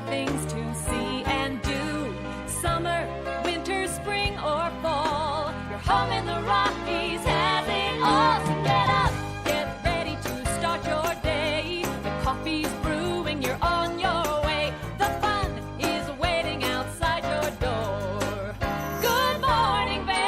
things to see and do. Summer, winter, spring, or fall. Your home in the Rockies has it all. So get up, get ready to start your day. The coffee's brewing, you're on your way. The fun is waiting outside your door. Good morning, Vail.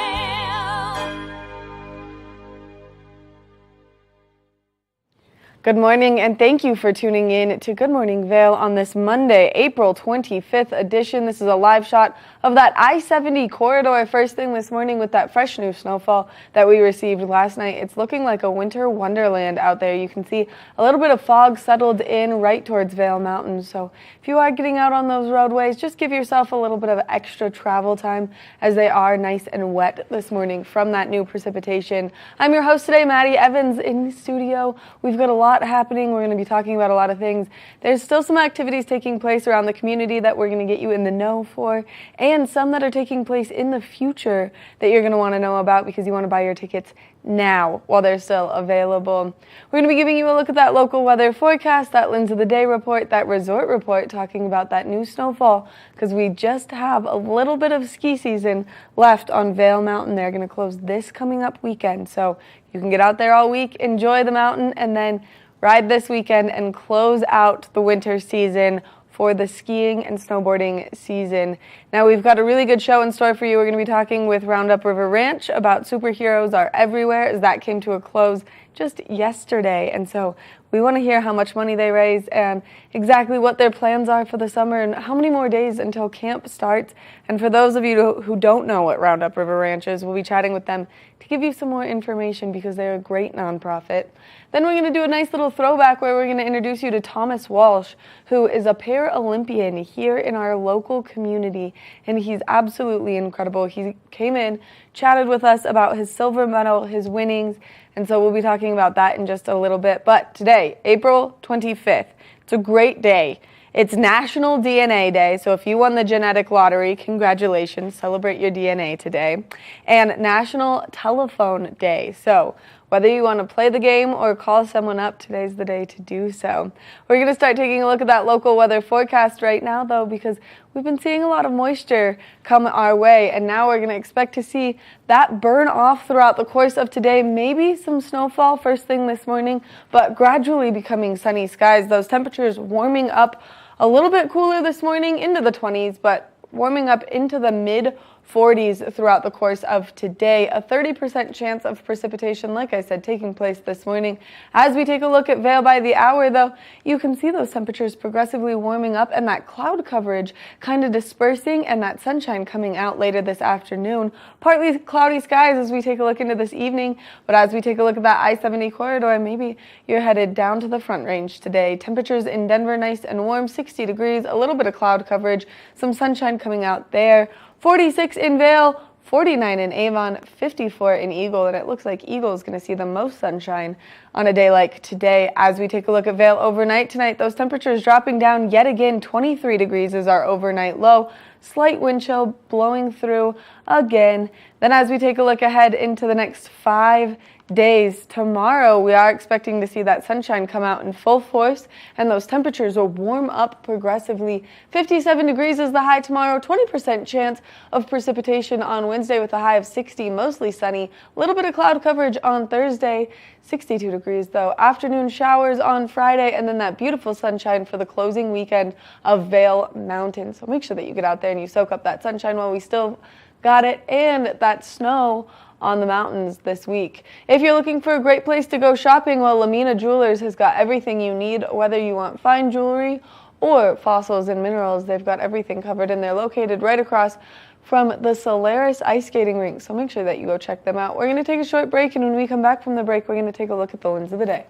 Good morning, and thank you for tuning in to Good Morning Vail on this Monday, April 25th edition. This is a live shot of that I-70 corridor first thing this morning with that fresh new snowfall that we received last night. It's looking like a winter wonderland out there. You can see a little bit of fog settled in right towards Vail Mountain. So if you are getting out on those roadways, just give yourself a little bit of extra travel time as they are nice and wet this morning from that new precipitation. I'm your host today, Maddie Evans, in the studio. We've got a lot happening. We're going to be talking about a lot of things. There's still some activities taking place around the community that we're going to get you in the know for, and some that are taking place in the future that you're going to want to know about because you want to buy your tickets now while they're still available. We're going to be giving you a look at that local weather forecast, that Lens of the Day report, that resort report talking about that new snowfall because we just have a little bit of ski season left on Vail Mountain. They're going to close this coming up weekend, so you can get out there all week, enjoy the mountain, and then ride this weekend and close out the winter season for the skiing and snowboarding season. Now we've got a really good show in store for you. We're going to be talking with Roundup River Ranch about Superheroes Are Everywhere as that came to a close just yesterday. And so we want to hear how much money they raised and exactly what their plans are for the summer and how many more days until camp starts. And for those of you who don't know what Roundup River Ranch is, we'll be chatting with them to give you some more information because they're a great nonprofit. Then we're going to do a nice little throwback where we're going to introduce you to Thomas Walsh, who is a Paralympian here in our local community, and he's absolutely incredible. He came in, chatted with us about his silver medal, his winnings, and so we'll be talking about that in just a little bit. But today, April 25th, it's a great day. It's National DNA Day, so if you won the genetic lottery, congratulations, celebrate your DNA today. And National Telephone Day, so whether you want to play the game or call someone up, today's the day to do so. We're going to start taking a look at that local weather forecast right now, though, because we've been seeing a lot of moisture come our way, and now we're going to expect to see that burn off throughout the course of today. Maybe some snowfall first thing this morning, but gradually becoming sunny skies. Those temperatures warming up a little bit cooler this morning into the 20s, but warming up into the mid-40s throughout the course of today. A 30% chance of precipitation, like I said, taking place this morning. As we take a look at Vail by the hour, though, you can see those temperatures progressively warming up and that cloud coverage kind of dispersing and that sunshine coming out later this afternoon. Partly cloudy skies as we take a look into this evening, but as we take a look at that I-70 corridor, maybe you're headed down to the Front Range today. Temperatures in Denver nice and warm, 60 degrees, a little bit of cloud coverage, some sunshine coming out there. 46 in Vail, 49 in Avon, 54 in Eagle, and it looks like Eagle is going to see the most sunshine on a day like today. As we take a look at Vail overnight tonight, those temperatures dropping down yet again. 23 degrees is our overnight low. Slight wind chill blowing through again. Then as we take a look ahead into the next 5 days, tomorrow we are expecting to see that sunshine come out in full force and those temperatures will warm up progressively. 57 degrees is the high tomorrow, 20% chance of precipitation on Wednesday with a high of 60, mostly sunny. A little bit of cloud coverage on Thursday, 62 degrees though. Afternoon showers on Friday and then that beautiful sunshine for the closing weekend of Vail Mountain. So make sure that you get out there and you soak up that sunshine while we still got it and that snow on the mountains this week. If you're looking for a great place to go shopping, well, Lamina Jewelers has got everything you need, whether you want fine jewelry or fossils and minerals. They've got everything covered, and they're located right across from the Solaris ice skating rink, so make sure that you go check them out. We're going to take a short break, and when we come back from the break, we're going to take a look at the Lens of the Day.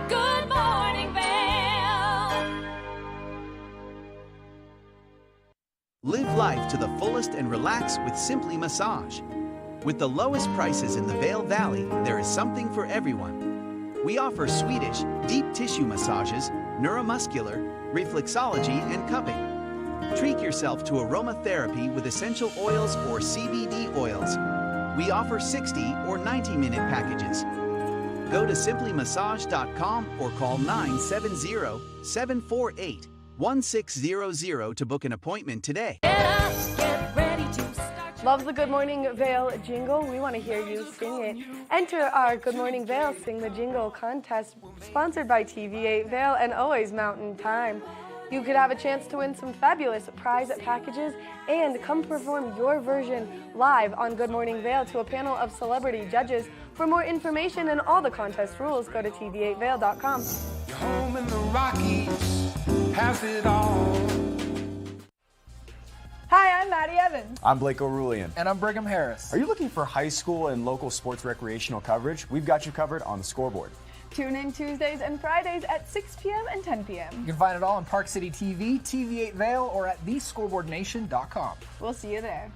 Good morning, Vail. Live life to the fullest and relax with Simply Massage. With the lowest prices in the Vail Valley, there is something for everyone. We offer Swedish, deep tissue massages, neuromuscular, reflexology, and cupping. Treat yourself to aromatherapy with essential oils or CBD oils. We offer 60 or 90-minute packages. Go to simplymassage.com or call 970-748 1600 to book an appointment today. Get up, get ready to start your Love the Good Morning Vail jingle. We want to hear you sing it. Enter our Good Morning Vail Sing the Jingle contest, sponsored by TV8 Vail and Always Mountain Time. You could have a chance to win some fabulous prize packages and come perform your version live on Good Morning Vail to a panel of celebrity judges. For more information and all the contest rules, go to tv8vail.com. Your home in the Rockies has it all. Hi, I'm Maddie Evans. I'm Blake O'Rulian. And I'm Brigham Harris. Are you looking for high school and local sports recreational coverage? We've got you covered on the Scoreboard. Tune in Tuesdays and Fridays at 6 p.m. and 10 p.m. You can find it all on Park City TV, TV8 Vail, or at thescoreboardnation.com. We'll see you there.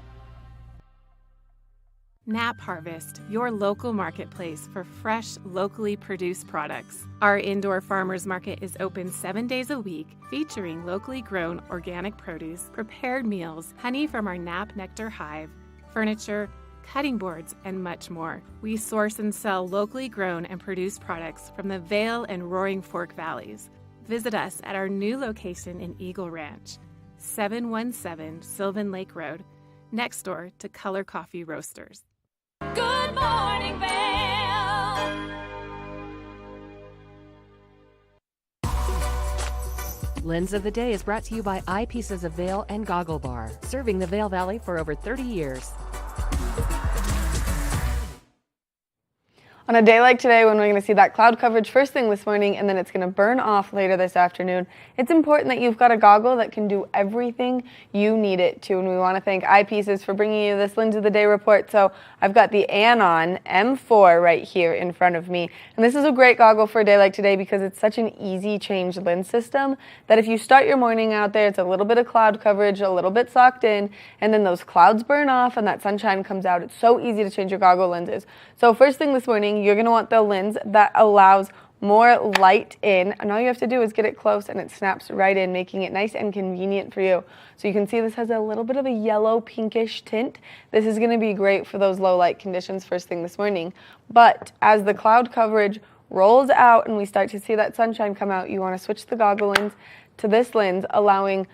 Nap Harvest, your local marketplace for fresh, locally produced products. Our indoor farmers market is open 7 days a week, featuring locally grown organic produce, prepared meals, honey from our Nap Nectar hive, furniture, cutting boards, and much more. We source and sell locally grown and produced products from the Vail and Roaring Fork Valleys. Visit us at our new location in Eagle Ranch, 717 Sylvan Lake Road, next door to Color Coffee Roasters. Good Morning Vail. Lens of the Day is brought to you by Eyepieces of Vail and Goggle Bar, serving the Vail Valley for over 30 years. On a day like today, when we're going to see that cloud coverage first thing this morning and then it's going to burn off later this afternoon, it's important that you've got a goggle that can do everything you need it to. And we want to thank Eyepieces for bringing you this Lens of the Day report. So I've got the Anon M4 right here in front of me. And this is a great goggle for a day like today because it's such an easy change lens system that if you start your morning out there, it's a little bit of cloud coverage, a little bit socked in, and then those clouds burn off and that sunshine comes out. It's so easy to change your goggle lenses. So first thing this morning, you're going to want the lens that allows more light in, and all you have to do is get it close and it snaps right in, making it nice and convenient for you. So you can see this has a little bit of a yellow pinkish tint. This is going to be great for those low light conditions first thing this morning. But as the cloud coverage rolls out and we start to see that sunshine come out, you want to switch the goggle lens to this lens, allowing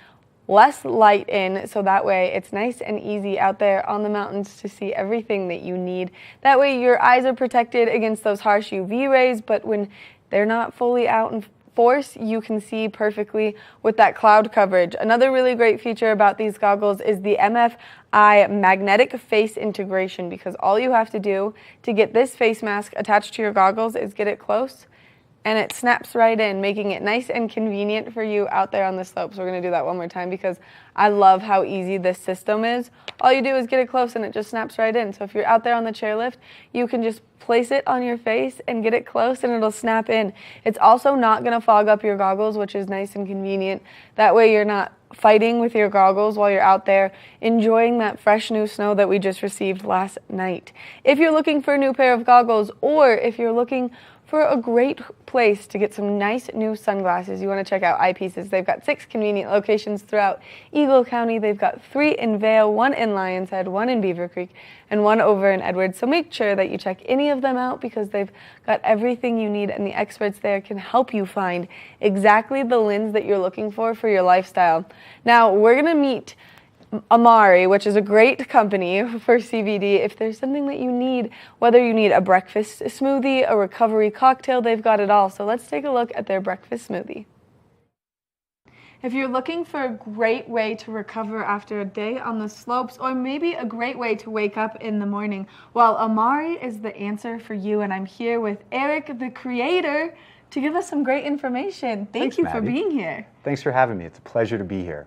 less light in, so that way it's nice and easy out there on the mountains to see everything that you need. That way your eyes are protected against those harsh UV rays, but when they're not fully out in force, you can see perfectly with that cloud coverage. Another really great feature about these goggles is the MFI magnetic face integration, because all you have to do to get this face mask attached to your goggles is get it close and it snaps right in, making it nice and convenient for you out there on the slopes. We're going to do that one more time because I love how easy this system is. All you do is get it close and it just snaps right in. So if you're out there on the chairlift, you can just place it on your face and get it close and it'll snap in. It's also not going to fog up your goggles, which is nice and convenient. That way you're not fighting with your goggles while you're out there enjoying that fresh new snow that we just received last night. If you're looking for a new pair of goggles, or if you're looking for a great place to get some nice new sunglasses, you want to check out Eyepieces. They've got 6 convenient locations throughout Eagle County. They've got 3 in Vail, 1 in Lions Head, 1 in Beaver Creek, and 1 over in Edwards. So make sure that you check any of them out because they've got everything you need, and the experts there can help you find exactly the lens that you're looking for your lifestyle. Now, we're going to meet Amari, which is a great company for CBD. If there's something that you need, whether you need a breakfast smoothie, a recovery cocktail, they've got it all. So let's take a look at their breakfast smoothie. If you're looking for a great way to recover after a day on the slopes, or maybe a great way to wake up in the morning, well, Amari is the answer for you. And I'm here with Eric, the creator, to give us some great information. Thank you for being here. Thanks for having me. It's a pleasure to be here.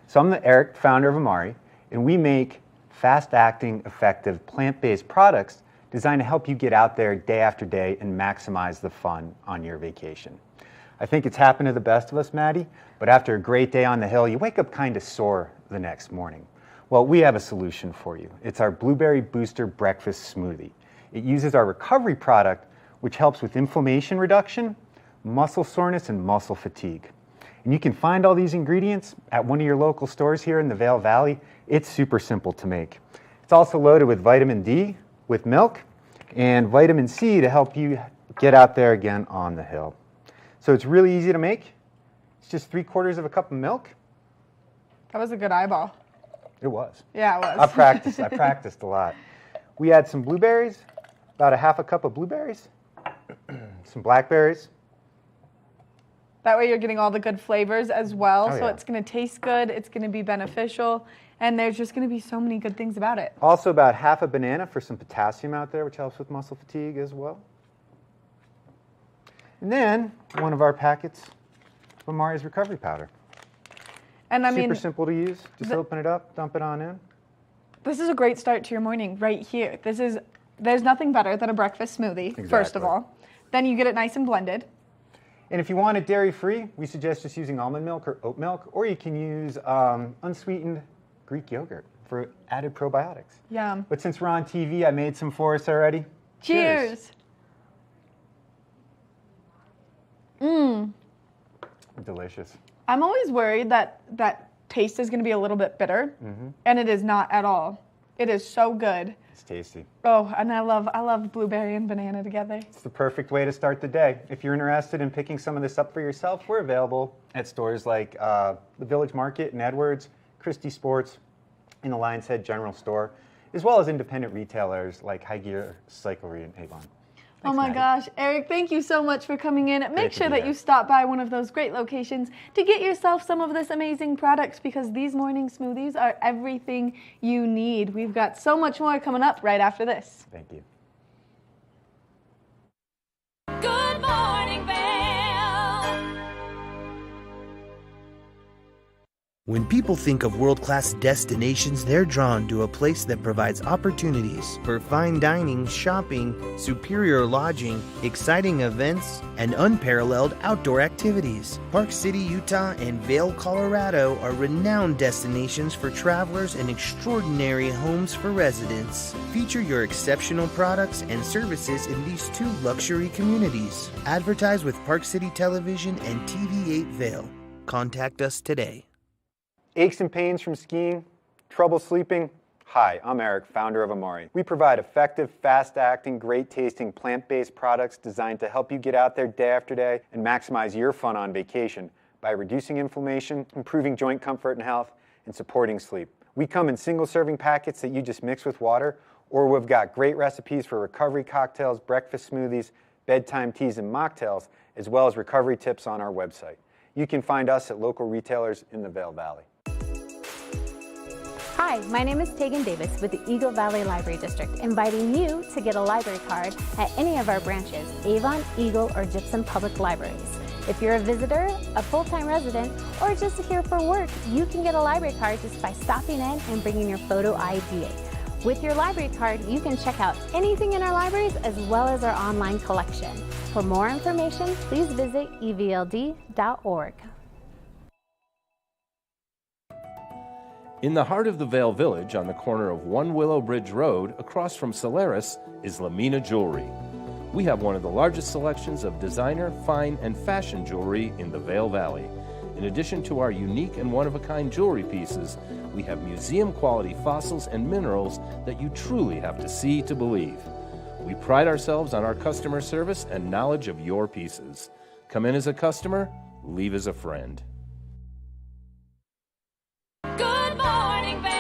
So I'm Eric, founder of Amari, and we make fast-acting, effective, plant-based products designed to help you get out there day after day and maximize the fun on your vacation. I think it's happened to the best of us, Maddie, but after a great day on the hill, you wake up kind of sore the next morning. Well, we have a solution for you. It's our Blueberry Booster Breakfast Smoothie. It uses our recovery product, which helps with inflammation reduction, muscle soreness, and muscle fatigue. And you can find all these ingredients at one of your local stores here in the Vail Valley. It's super simple to make. It's also loaded with vitamin D, with milk, and vitamin C to help you get out there again on the hill. So it's really easy to make, It's just 3/4 of a cup of milk. That was a good eyeball. It was. Yeah, it was. I practiced a lot. We add some blueberries, about a 1/2 cup of blueberries, some blackberries. That way you're getting all the good flavors as well. Oh, so yeah. it's going to taste good. It's going to be beneficial. And there's just going to be so many good things about it. Also about 1/2 a banana for some potassium out there, which helps with muscle fatigue as well. And then one of our packets of Amari's recovery powder. And I mean, super simple to use. Just open it up, dump it on in. this is a great start to your morning right here. There's nothing better than a breakfast smoothie, first of Exactly. all. Then you get it nice and blended. And if you want it dairy-free, we suggest just using almond milk or oat milk, or you can use unsweetened Greek yogurt for added probiotics. Yum. But since we're on TV, I made some for us already. Cheers. Mmm. Delicious. I'm always worried that taste is going to be a little bit bitter, and it is not at all. It is so good. It's tasty. Oh, and I love blueberry and banana together. It's the perfect way to start the day. If you're interested in picking some of this up for yourself, we're available at stores like the Village Market in Edwards, Christie Sports, and the Lion's Head General Store, as well as independent retailers like High Gear Cyclery in Avon. Oh my gosh, Eric, thank you so much for coming in. Make sure that you stop by one of those great locations to get yourself some of this amazing products, because these morning smoothies are everything you need. We've got so much more coming up right after this. Thank you. Good morning, Vail. When people think of world-class destinations, they're drawn to a place that provides opportunities for fine dining, shopping, superior lodging, exciting events, and unparalleled outdoor activities. Park City, Utah, and Vail, Colorado are renowned destinations for travelers and extraordinary homes for residents. Feature your exceptional products and services in these two luxury communities. Advertise with Park City Television and TV8 Vail. Contact us today. Aches and pains from skiing? Trouble sleeping? Hi, I'm Eric, founder of Amari. We provide effective, fast-acting, great-tasting, plant-based products designed to help you get out there day after day and maximize your fun on vacation by reducing inflammation, improving joint comfort and health, and supporting sleep. We come in single-serving packets that you just mix with water, or we've got great recipes for recovery cocktails, breakfast smoothies, bedtime teas, and mocktails, as well as recovery tips on our website. You can find us at local retailers in the Vail Valley. Hi, my name is Tegan Davis with the Eagle Valley Library District, inviting you to get a library card at any of our branches, Avon, Eagle, or Gypsum Public Libraries. If you're a visitor, a full-time resident, or just here for work, you can get a library card just by stopping in and bringing your photo ID. With your library card, you can check out anything in our libraries as well as our online collection. For more information, please visit evld.org. In the heart of the Vail Village, on the corner of One Willow Bridge Road, across from Solaris, is Lamina Jewelry. We have one of the largest selections of designer, fine, and fashion jewelry in the Vail Valley. In addition to our unique and one-of-a-kind jewelry pieces, we have museum-quality fossils and minerals that you truly have to see to believe. We pride ourselves on our customer service and knowledge of your pieces. Come in as a customer, leave as a friend. Good morning, Vail.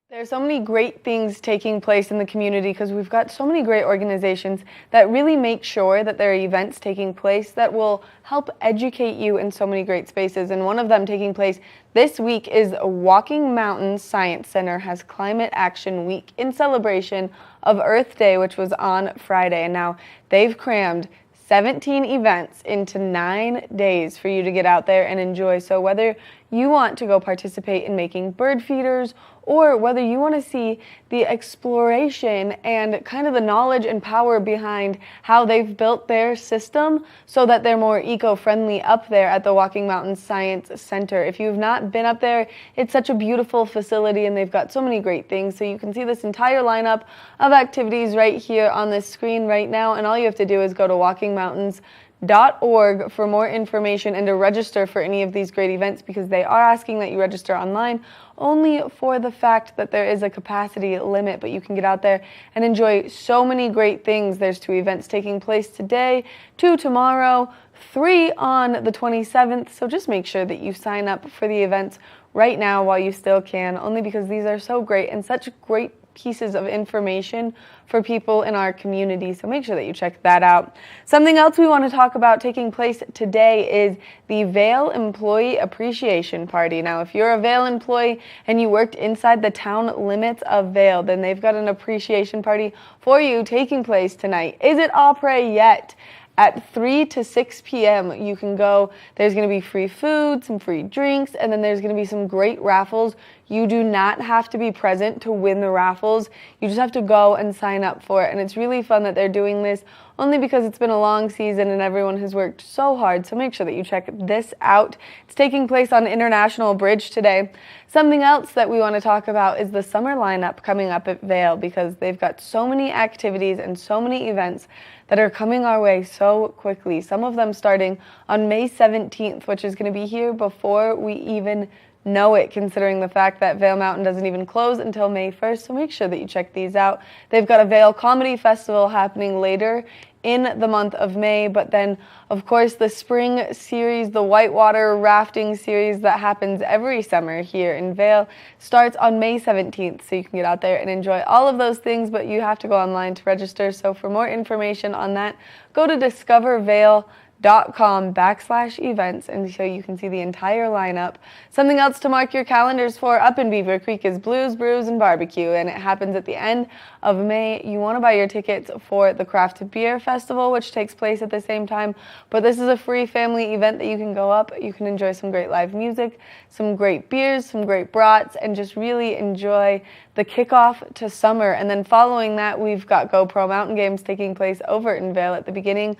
There's so many great things taking place in the community because we've got so many great organizations that really make sure that there are events taking place that will help educate you in so many great spaces. And one of them taking place this week is Walking Mountains Science Center has Climate Action Week in celebration of Earth Day, which was on Friday. And now they've crammed 17 events into 9 days for you to get out there and enjoy. So whether you want to go participate in making bird feeders or whether you want to see the exploration and kind of the knowledge and power behind how they've built their system so that they're more eco-friendly up there at the Walking Mountains Science Center. If you've not been up there, it's such a beautiful facility and they've got so many great things. So you can see this entire lineup of activities right here on this screen right now, and all you have to do is go to walkingmountains.org TV8Vail.org for more information and to register for any of these great events, because they are asking that you register online only for the fact that there is a capacity limit, but you can get out there and enjoy so many great things. There's 2 events taking place today, 2 tomorrow, 3 on the 27th, so just make sure that you sign up for the events right now while you still can, only because these are so great and such great pieces of information for people in our community, so make sure that you check that out. Something else we want to talk about taking place today is the Vail Employee Appreciation Party. Now, if you're a Vail employee and you worked inside the town limits of Vail, then they've got an appreciation party for you taking place tonight. Is it après yet? At 3 to 6 p.m. you can go. There's going to be free food, some free drinks, and then there's going to be some great raffles. You do not have to be present to win the raffles. You just have to go and sign up for it. And it's really fun that they're doing this, only because it's been a long season and everyone has worked so hard. So make sure that you check this out. It's taking place on International Bridge today. Something else that we want to talk about is the summer lineup coming up at Vail, because they've got so many activities and so many events that are coming our way so quickly. Some of them starting on May 17th, which is going to be here before we even know it, considering the fact that Vail Mountain doesn't even close until May 1st, so make sure that you check these out. They've got a Vail Comedy Festival happening later in the month of May, but then, of course, the spring series, the whitewater rafting series that happens every summer here in Vail, starts on May 17th, so you can get out there and enjoy all of those things, but you have to go online to register. So for more information on that, go to discovervail.com/events, and so you can see the entire lineup. Something else to mark your calendars for up in Beaver Creek is Blues, Brews, and Barbecue, and it happens at the end of May. You want to buy your tickets for the Craft Beer Festival, which takes place at the same time, but this is a free family event that you can go up. You can enjoy some great live music, some great beers, some great brats, and just really enjoy the kickoff to summer. And then following that, we've got GoPro Mountain Games taking place over in Vail at the beginning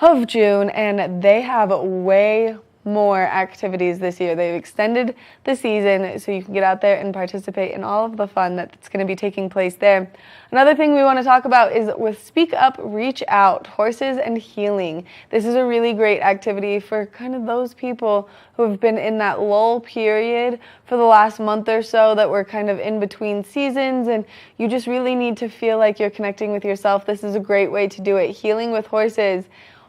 of June, and they have way more activities this year. They've extended the season so you can get out there and participate in all of the fun that's going to be taking place there. Another thing we want to talk about is with Speak Up, Reach Out, Horses and Healing. This is a really great activity for kind of those people who have been in that lull period for the last month or so, that we're kind of in between seasons, and you just really need to feel like you're connecting with yourself. This is a great way to do it. Healing with horses.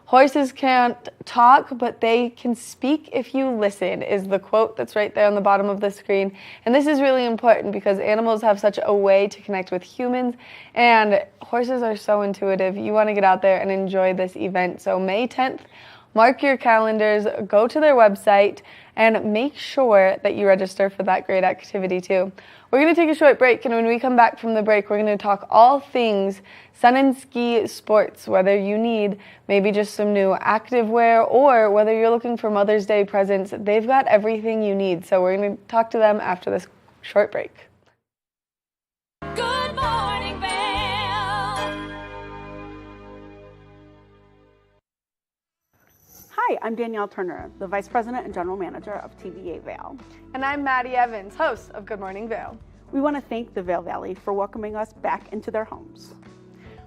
Horses can't talk, but they can speak if you listen, is the quote that's right there on the bottom of the screen. And this is really important because animals have such a way to connect with humans, and horses are so intuitive. You want to get out there and enjoy this event. So May 10th, mark your calendars, go to their website, and make sure that you register for that great activity too. We're going to take a short break, and when we come back from the break, we're going to talk all things sun and ski sports, whether you need maybe just some new active wear or whether you're looking for Mother's Day presents. They've got everything you need, so we're going to talk to them after this short break. Good morning, Vail. Hi, I'm Danielle Turner, the Vice President and General Manager of TV8Vail. And I'm Maddie Evans, host of Good Morning Vail. We want to thank the Vail Valley for welcoming us back into their homes.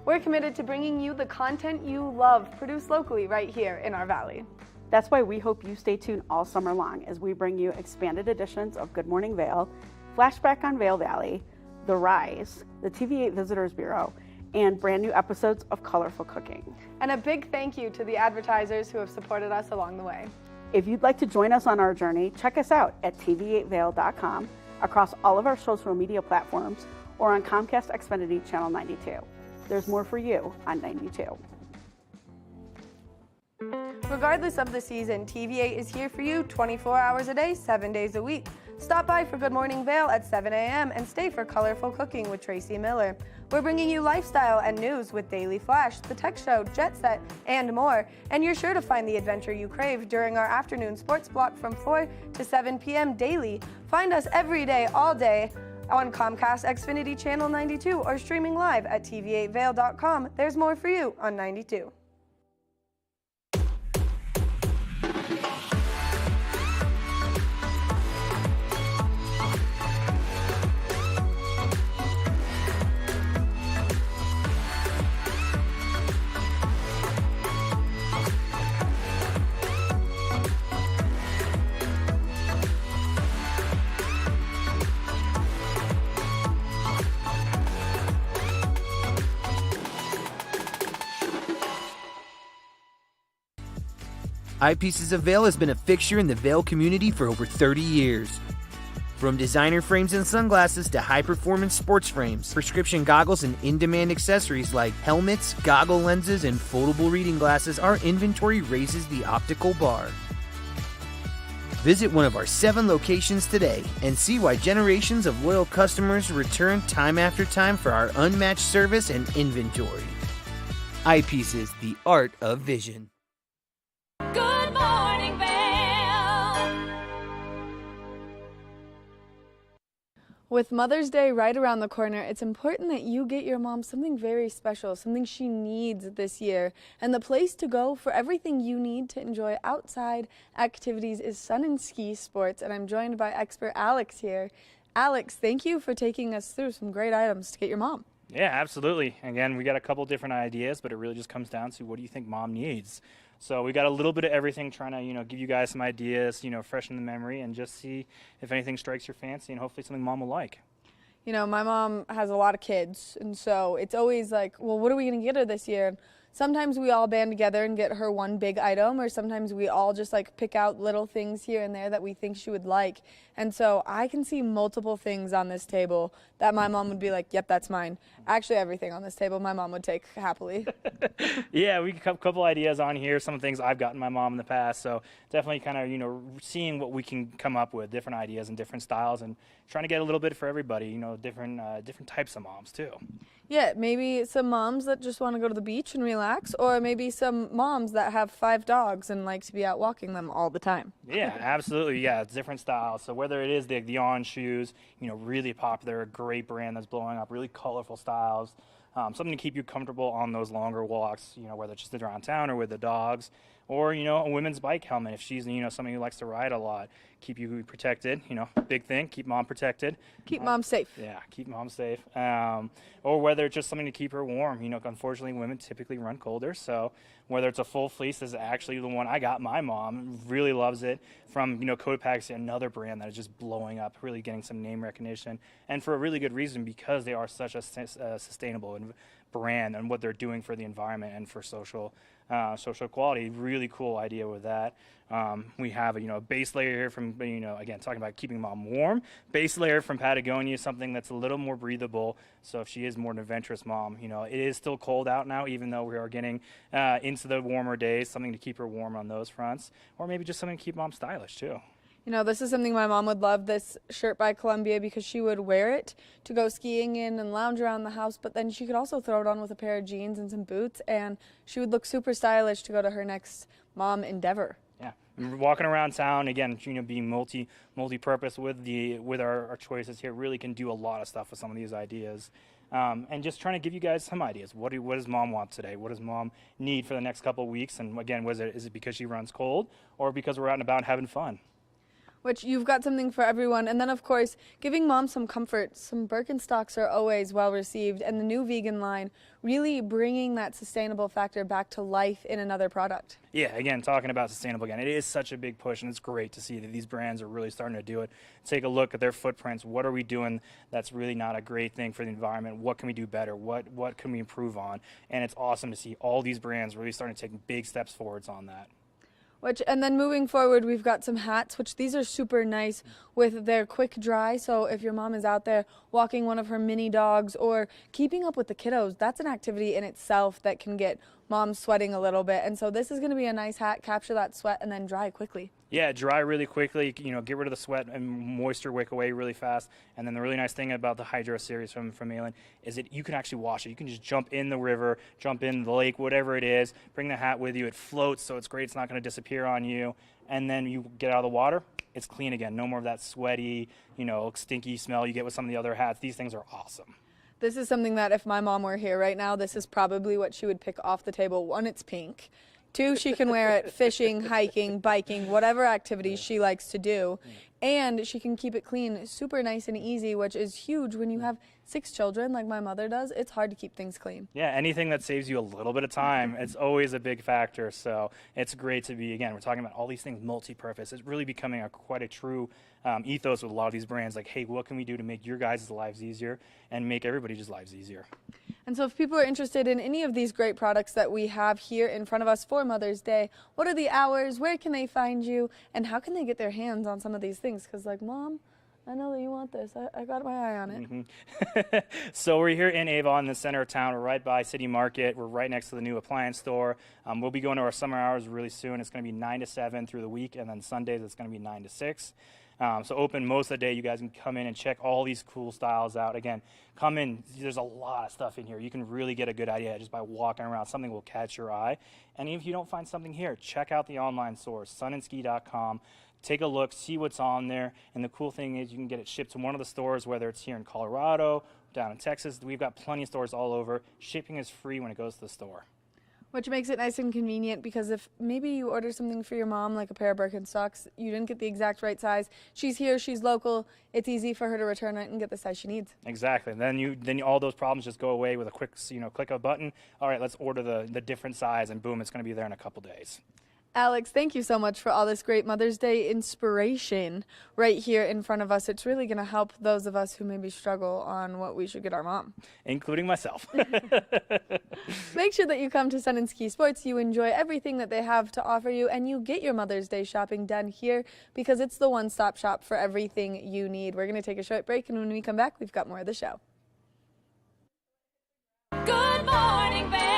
We're committed to bringing you the content you love, produced locally right here in our valley. That's why we hope you stay tuned all summer long as we bring you expanded editions of Good Morning Vail, Flashback on Vail Valley, The Rise, the TV8 Visitors Bureau, and brand new episodes of Colorful Cooking. And a big thank you to the advertisers who have supported us along the way. If you'd like to join us on our journey, check us out at TV8Vail.com, across all of our social media platforms, or on Comcast Xfinity Channel 92. There's more for you on 92. Regardless of the season, TV8 is here for you 24 hours a day, 7 days a week. Stop by for Good Morning Vail at 7 a.m. and stay for Colorful Cooking with Tracy Miller. We're bringing you lifestyle and news with Daily Flash, The Tech Show, Jet Set, and more. And you're sure to find the adventure you crave during our afternoon sports block from 4 to 7 p.m. daily. Find us every day, all day, on Comcast Xfinity Channel 92 or streaming live at TV8Vail.com. There's more for you on 92. Eyepieces of Vail has been a fixture in the Vail community for over 30 years. From designer frames and sunglasses to high-performance sports frames, prescription goggles, and in-demand accessories like helmets, goggle lenses, and foldable reading glasses, our inventory raises the optical bar. Visit one of our 7 locations today and see why generations of loyal customers return time after time for our unmatched service and inventory. Eyepieces, the art of vision. Good morning, Vail. With Mother's Day right around the corner, it's important that you get your mom something very special, something she needs this year. And the place to go for everything you need to enjoy outside activities is Sun and Ski Sports, and I'm joined by expert Alex here. Alex, thank you for taking us through some great items to get your mom. Yeah, absolutely. Again, we got a couple different ideas, but it really just comes down to what do you think mom needs? So we got a little bit of everything, trying to, give you guys some ideas, freshen the memory and just see if anything strikes your fancy and hopefully something mom will like. My mom has a lot of kids, and so it's always like, well, what are we going to get her this year? Sometimes we all band together and get her one big item, or sometimes we all just pick out little things here and there that we think she would like. And so I can see multiple things on this table that my mom would be like, yep, that's mine. Actually, everything on this table my mom would take happily. Yeah, we got a couple ideas on here, some things I've gotten my mom in the past. So definitely kind of, seeing what we can come up with, different ideas and different styles, and trying to get a little bit for everybody, different types of moms too. Yeah, maybe some moms that just want to go to the beach and relax, or maybe some moms that have 5 dogs and like to be out walking them all the time. Yeah, absolutely. Yeah, it's different styles. So whether it is the On shoes, really popular, a great brand that's blowing up, really colorful styles, something to keep you comfortable on those longer walks, whether it's just around town or with the dogs, or, a women's bike helmet if she's, somebody who likes to ride a lot. Keep you protected, big thing, keep mom protected. Keep mom safe. Yeah, keep mom safe. Or whether it's just something to keep her warm. Unfortunately, women typically run colder, so whether it's a full fleece, this is actually the one I got my mom, really loves it, from, Cotopaxi, another brand that is just blowing up, really getting some name recognition, and for a really good reason, because they are such a sustainable brand and what they're doing for the environment and for social equality. Really cool idea with that. We have a base layer here from, again, talking about keeping mom warm. Base layer from Patagonia, something that's a little more breathable. So if she is more an adventurous mom, it is still cold out now, even though we are getting into the warmer days, something to keep her warm on those fronts, or maybe just something to keep mom stylish too. This is something my mom would love, this shirt by Columbia, because she would wear it to go skiing in and lounge around the house, but then she could also throw it on with a pair of jeans and some boots, and she would look super stylish to go to her next mom endeavor. Yeah, and walking around town, again, being multi-purpose with our choices here, really can do a lot of stuff with some of these ideas. And just trying to give you guys some ideas. What does mom want today? What does mom need for the next couple of weeks? And again, is it because she runs cold, or because we're out and about having fun? Which you've got something for everyone. And then, of course, giving mom some comfort. Some Birkenstocks are always well received, and the new vegan line really bringing that sustainable factor back to life in another product. Yeah, again, talking about sustainable again, it is such a big push, and it's great to see that these brands are really starting to do it. Take a look at their footprints. What are we doing that's really not a great thing for the environment? What can we do better? What can we improve on? And it's awesome to see all these brands really starting to take big steps forwards on that. And then moving forward, we've got some hats, which these are super nice with their quick dry. So if your mom is out there walking one of her mini dogs or keeping up with the kiddos, that's an activity in itself that can get mom sweating a little bit. And so this is going to be a nice hat, capture that sweat, and then dry quickly. Yeah, dry really quickly, get rid of the sweat and moisture wick away really fast. And then the really nice thing about the Hydro series from Malin is that you can actually wash it. You can just jump in the river, jump in the lake, whatever it is, bring the hat with you. It floats, so it's great. It's not going to disappear on you. And then you get out of the water, it's clean again. No more of that sweaty, stinky smell you get with some of the other hats. These things are awesome. This is something that if my mom were here right now, this is probably what she would pick off the table. 1, it's pink. 2, she can wear it fishing, hiking, biking, whatever activities she likes to do. And she can keep it clean, super nice and easy, which is huge when you have 6 children like my mother does, it's hard to keep things clean. Yeah, anything that saves you a little bit of time, it's always a big factor. So it's great to be, again, we're talking about all these things multi-purpose. It's really becoming quite a true ethos with a lot of these brands. Like, hey, what can we do to make your guys' lives easier and make everybody's lives easier? And so if people are interested in any of these great products that we have here in front of us for Mother's Day, what are the hours, where can they find you, and how can they get their hands on some of these things? Because like, Mom, I know that you want this. I got my eye on it. Mm-hmm. So we're here in Avon, in the center of town. We're right by City Market. We're right next to the new appliance store. We'll be going to our summer hours really soon. It's going to be 9 to 7 through the week, and then Sundays it's going to be 9 to 6. So open most of the day. You guys can come in and check all these cool styles out. Again, come in. There's a lot of stuff in here. You can really get a good idea just by walking around. Something will catch your eye. And if you don't find something here, check out the online source, sunandski.com. Take a look, see what's on there. And the cool thing is you can get it shipped to one of the stores, whether it's here in Colorado, down in Texas. We've got plenty of stores all over. Shipping is free when it goes to the store. Which makes it nice and convenient, because if maybe you order something for your mom, like a pair of Birkenstocks, you didn't get the exact right size. She's here, she's local. It's easy for her to return it and get the size she needs. Exactly. Then all those problems just go away with a quick, click of a button. All right, let's order the different size, and boom, it's going to be there in a couple days. Alex, thank you so much for all this great Mother's Day inspiration right here in front of us. It's really going to help those of us who maybe struggle on what we should get our mom. Including myself. Make sure that you come to Sun and Ski Sports. You enjoy everything that they have to offer you, and you get your Mother's Day shopping done here, because it's the one-stop shop for everything you need. We're going to take a short break, and when we come back, we've got more of the show. Good morning, Vail.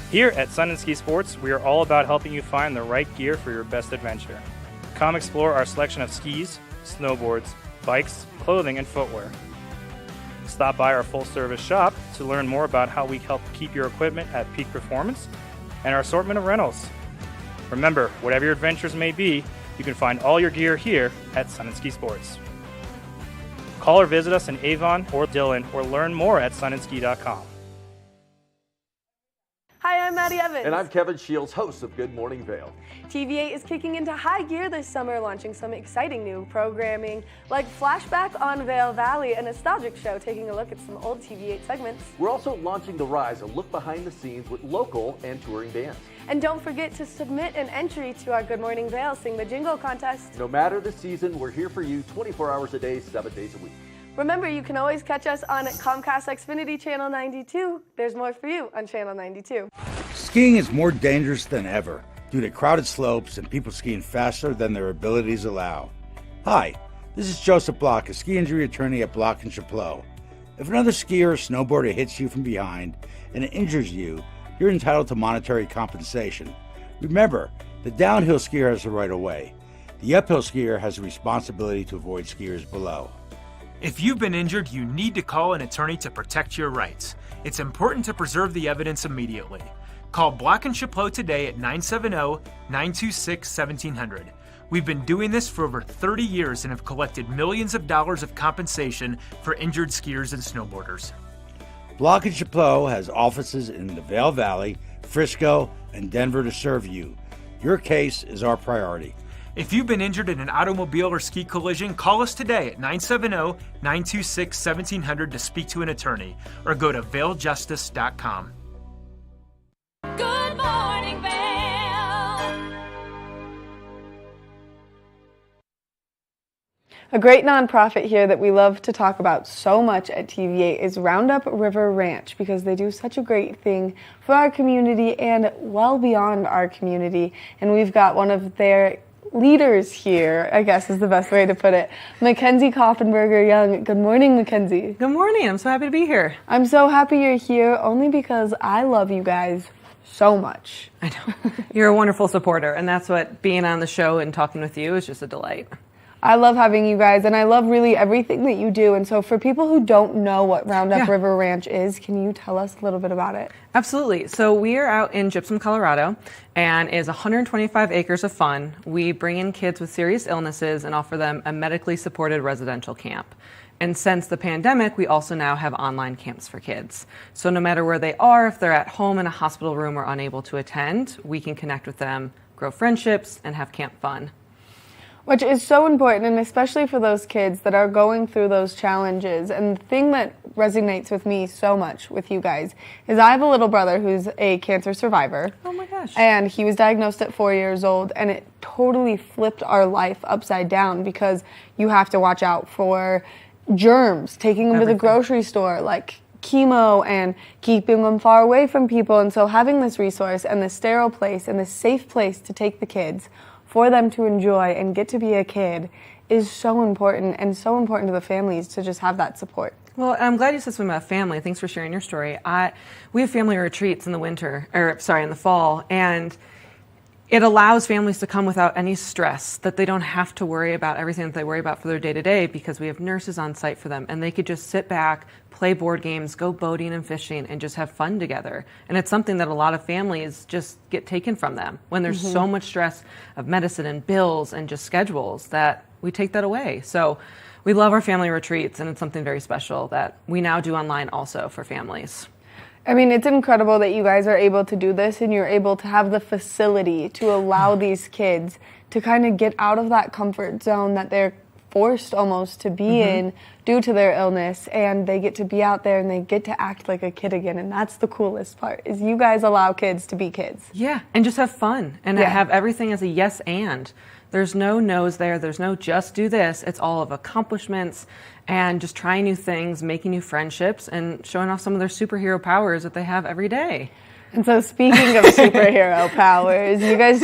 Here at Sun and Ski Sports, we are all about helping you find the right gear for your best adventure. Come explore our selection of skis, snowboards, bikes, clothing, and footwear. Stop by our full-service shop to learn more about how we help keep your equipment at peak performance and our assortment of rentals. Remember, whatever your adventures may be, you can find all your gear here at Sun and Ski Sports. Call or visit us in Avon or Dillon, or learn more at sunandski.com. Hi, I'm Maddie Evans. And I'm Kevin Shields, host of Good Morning Vail. TVA is kicking into high gear this summer, launching some exciting new programming, like Flashback on Vail Valley, a nostalgic show taking a look at some old TVA segments. We're also launching The Rise, a look behind the scenes with local and touring bands. And don't forget to submit an entry to our Good Morning Vail Sing the Jingle contest. No matter the season, we're here for you 24 hours a day, 7 days a week. Remember, you can always catch us on Comcast Xfinity Channel 92. There's more for you on Channel 92. Skiing is more dangerous than ever due to crowded slopes and people skiing faster than their abilities allow. Hi, this is Joseph Block, a ski injury attorney at Block & Chapleau. If another skier or snowboarder hits you from behind and it injures you, you're entitled to monetary compensation. Remember, the downhill skier has the right of way. The uphill skier has the responsibility to avoid skiers below. If you've been injured, you need to call an attorney to protect your rights. It's important to preserve the evidence immediately. Call Block & Chapleau today at 970-926-1700. We've been doing this for over 30 years and have collected millions of dollars of compensation for injured skiers and snowboarders. Block & Chapleau has offices in the Vail Valley, Frisco, and Denver to serve you. Your case is our priority. If you've been injured in an automobile or ski collision, call us today at 970-926-1700 to speak to an attorney, or go to vailjustice.com. Good morning, Vail. A great nonprofit here that we love to talk about so much at TVA is Roundup River Ranch, because they do such a great thing for our community and well beyond our community. And we've got one of their leaders here, I guess is the best way to put it, Mackenzie Koffenberger-Young. Good morning, Mackenzie. Good morning. I'm so happy to be here. I'm so happy you're here, only because I love you guys so much. I know. You're a wonderful supporter, and that's what being on the show and talking with you is just a delight. I love having you guys, and I love really everything that you do. And so for people who don't know what Roundup River Ranch is, can you tell us a little bit about it? Absolutely. So we are out in Gypsum, Colorado, and is 125 acres of fun. We bring in kids with serious illnesses and offer them a medically supported residential camp. And since the pandemic, we also now have online camps for kids. So no matter where they are, if they're at home in a hospital room or unable to attend, we can connect with them, grow friendships, and have camp fun. Which is so important, and especially for those kids that are going through those challenges. And the thing that resonates with me so much with you guys is I have a little brother who's a cancer survivor. Oh my gosh. And he was diagnosed at 4 years old, and it totally flipped our life upside down because you have to watch out for germs, taking them to the grocery store, like chemo, and keeping them far away from people. And so having this resource and this sterile place and this safe place to take the kids for them to enjoy and get to be a kid is so important, and so important to the families to just have that support. Well, I'm glad you said something about family. Thanks for sharing your story. We have family retreats in the in the fall, and it allows families to come without any stress, that they don't have to worry about everything that they worry about for their day-to-day, because we have nurses on site for them, and they could just sit back, play board games, go boating and fishing, and just have fun together. And it's something that a lot of families just get taken from them when there's so much stress of medicine and bills and just schedules, that we take that away. So we love our family retreats, and it's something very special that we now do online also for families. I mean, it's incredible that you guys are able to do this, and you're able to have the facility to allow these kids to kind of get out of that comfort zone that they're forced almost to be in due to their illness, and they get to be out there and they get to act like a kid again. And that's the coolest part, is you guys allow kids to be kids. Yeah, and just have fun and have everything as a yes and. There's no no's there. There's no just do this. It's all of accomplishments and just trying new things, making new friendships, and showing off some of their superhero powers that they have every day. And so speaking of superhero powers, you guys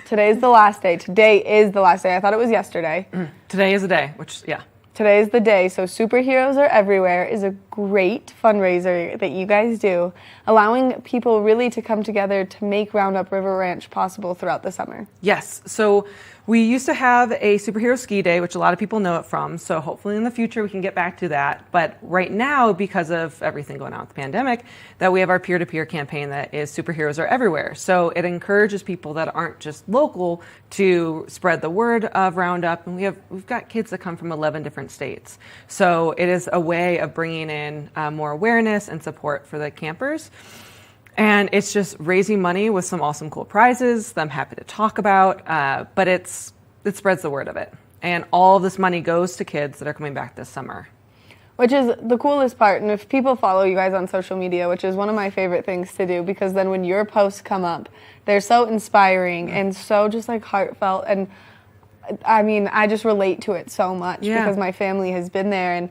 today's the last day. Today is the last day. I thought it was yesterday. Today is the day, Today is the day. So Superheroes Are Everywhere is a great fundraiser that you guys do, allowing people really to come together to make Roundup River Ranch possible throughout the summer. Yes. So we used to have a superhero ski day, which a lot of people know it from. So hopefully in the future we can get back to that. But right now, because of everything going on with the pandemic, that we have our peer-to-peer campaign that is Superheroes Are Everywhere. So it encourages people that aren't just local to spread the word of Roundup. And we've got kids that come from 11 different states. So it is a way of bringing in more awareness and support for the campers. And it's just raising money with some awesome, cool prizes that I'm happy to talk about. But it spreads the word of it. And all of this money goes to kids that are coming back this summer. Which is the coolest part. And if people follow you guys on social media, which is one of my favorite things to do, because then when your posts come up, they're so inspiring and so just like heartfelt. And I mean, I just relate to it so much because my family has been there, and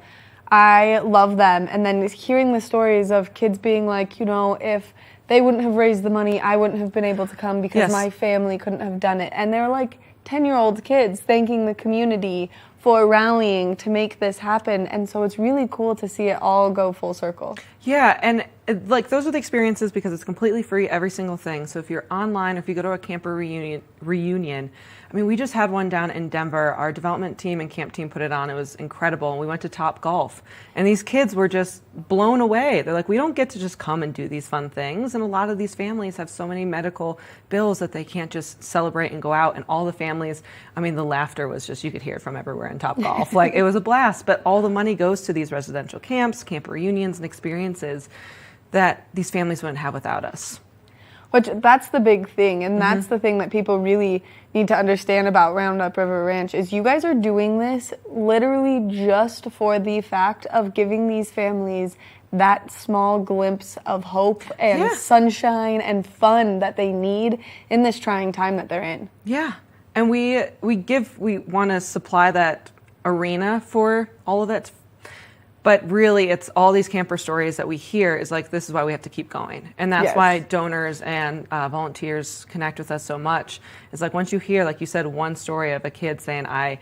I love them. And then hearing the stories of kids being like, if they wouldn't have raised the money, I wouldn't have been able to come because my family couldn't have done it. And they're like 10-year-old kids thanking the community for rallying to make this happen. And so it's really cool to see it all go full circle. Yeah, and those are the experiences because it's completely free, every single thing. So if you're online or if you go to a camper reunion, I mean, we just had one down in Denver. Our development team and camp team put it on. It was incredible. And we went to Top Golf. And these kids were just blown away. They're like, we don't get to just come and do these fun things. And a lot of these families have so many medical bills that they can't just celebrate and go out. And all the families, I mean, the laughter was just, you could hear it from everywhere in Top Golf. It was a blast. But all the money goes to these residential camps, camper reunions, and experiences that these families wouldn't have without us. Which, that's the big thing, and that's the thing that people really need to understand about Roundup River Ranch, is you guys are doing this literally just for the fact of giving these families that small glimpse of hope and sunshine and fun that they need in this trying time that they're in. Yeah, and we want to supply that arena for all of that. But really, it's all these camper stories that we hear is like, this is why we have to keep going. And that's why donors and volunteers connect with us so much. It's like, once you hear, like you said, one story of a kid saying, I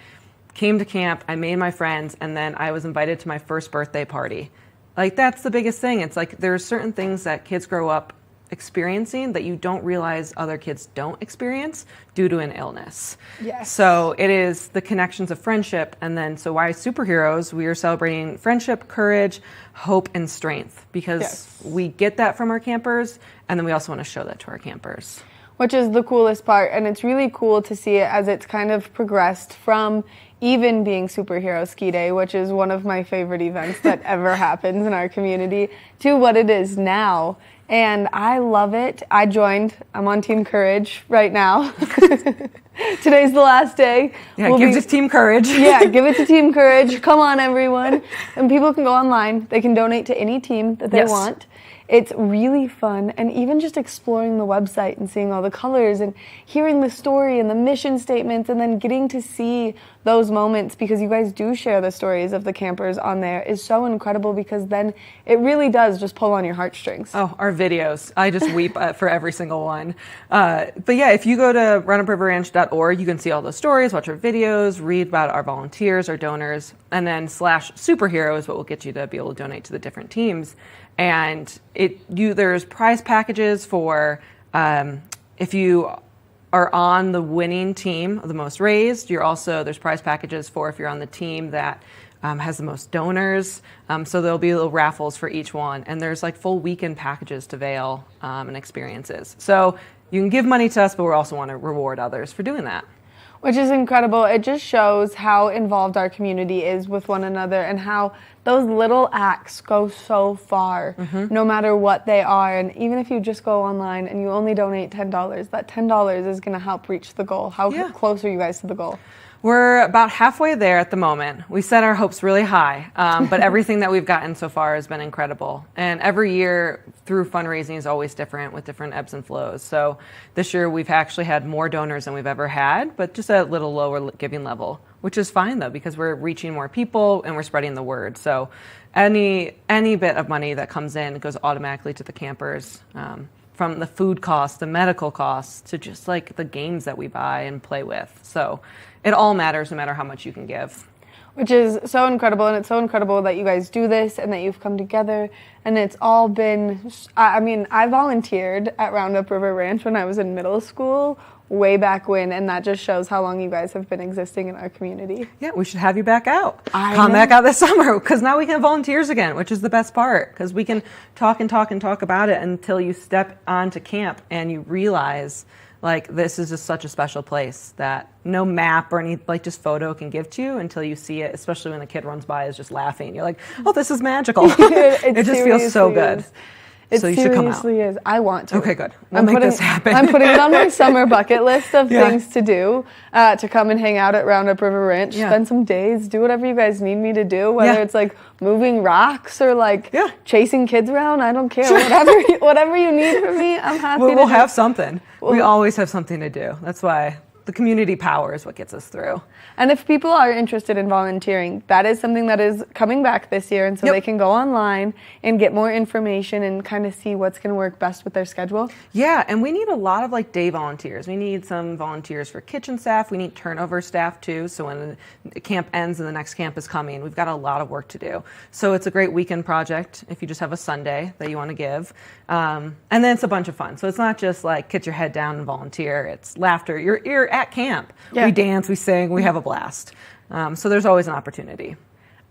came to camp, I made my friends, and then I was invited to my first birthday party. Like, that's the biggest thing. It's like, there are certain things that kids grow up experiencing that you don't realize other kids don't experience due to an illness. Yes. So it is the connections of friendship. And then, so why superheroes? We are celebrating friendship, courage, hope, and strength, because we get that from our campers, and then we also want to show that to our campers. Which is the coolest part, and it's really cool to see it as it's kind of progressed from even being Superhero Ski Day, which is one of my favorite events that ever happens in our community, to what it is now. And I love it. I'm on Team Courage right now. Today's the last day. Yeah, give it to Team Courage. Yeah, give it to Team Courage. Come on, everyone. And people can go online. They can donate to any team that they want. It's really fun, and even just exploring the website and seeing all the colors and hearing the story and the mission statements, and then getting to see those moments, because you guys do share the stories of the campers on there, is so incredible, because then it really does just pull on your heartstrings. Oh, our videos. I just weep for every single one. But yeah, if you go to roundupriverranch.org, you can see all those stories, watch our videos, read about our volunteers, our donors, and then /superhero is what will get you to be able to donate to the different teams. And there's prize packages for if you are on the winning team of the most raised. There's prize packages for if you're on the team that has the most donors. So there'll be little raffles for each one. And there's like full weekend packages to Vail and experiences. So you can give money to us, but we also want to reward others for doing that. Which is incredible. It just shows how involved our community is with one another, and how those little acts go so far, no matter what they are. And even if you just go online and you only donate $10, that $10 is going to help reach the goal. How close are you guys to the goal? We're about halfway there at the moment. We set our hopes really high, but everything that we've gotten so far has been incredible. And every year through fundraising is always different, with different ebbs and flows. So this year we've actually had more donors than we've ever had, but just at a little lower giving level, which is fine though, because we're reaching more people and we're spreading the word. So any bit of money that comes in goes automatically to the campers. From the food costs, the medical costs, to just like the games that we buy and play with. So it all matters, no matter how much you can give. Which is so incredible, and it's so incredible that you guys do this and that you've come together, and it's all been, I volunteered at Roundup River Ranch when I was in middle school, way back when, and that just shows how long you guys have been existing in our community. Yeah, we should have you back out. Come back out this summer, because now we can have volunteers again, which is the best part, because we can talk about it until you step onto camp and you realize, like, this is just such a special place that no map or any, like, just photo can give to you until you see it, especially when the kid runs by is just laughing. You're like, oh, this is magical. It just feels so good. So you should come out. It seriously is. I want to. Okay, good. We'll make this happen. I'm putting it on my summer bucket list of things to do, to come and hang out at Roundup River Ranch, spend some days, do whatever you guys need me to do, whether it's like moving rocks or like chasing kids around. I don't care. Whatever you need from me, I'm happy to do. We'll have something. We always have something to do. That's why the community power is what gets us through. And if people are interested in volunteering, that is something that is coming back this year, and so they can go online and get more information and kind of see what's going to work best with their schedule. Yeah, and we need a lot of like day volunteers. We need some volunteers for kitchen staff. We need turnover staff too, so when the camp ends and the next camp is coming, we've got a lot of work to do. So it's a great weekend project if you just have a Sunday that you want to give. And then it's a bunch of fun. So it's not just like get your head down and volunteer. It's laughter. You're at camp. We dance, we sing, we have a blast. So there's always an opportunity.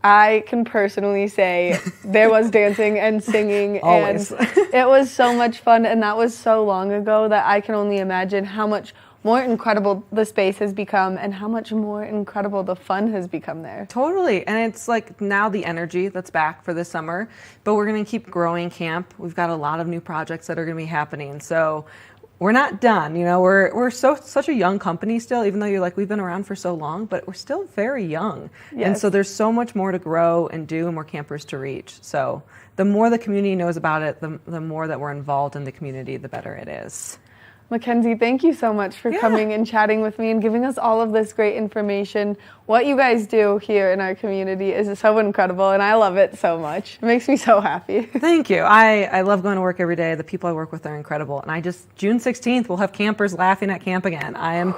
I can personally say there was dancing and singing, Always. And it was so much fun, and that was so long ago that I can only imagine how much more incredible the space has become and how much more incredible the fun has become there. Totally. And it's like now the energy that's back for this summer, but we're going to keep growing camp. We've got a lot of new projects that are going to be happening. So we're not done. You know, we're such a young company still, even though you're like, we've been around for so long, but we're still very young. Yes. And so there's so much more to grow and do and more campers to reach. So the more the community knows about it, the more that we're involved in the community, the better it is. Mackenzie, thank you so much for coming and chatting with me and giving us all of this great information. What you guys do here in our community is so incredible, and I love it so much. It makes me so happy. Thank you. I love going to work every day. The people I work with are incredible. And June 16th, we'll have campers laughing at camp again. I am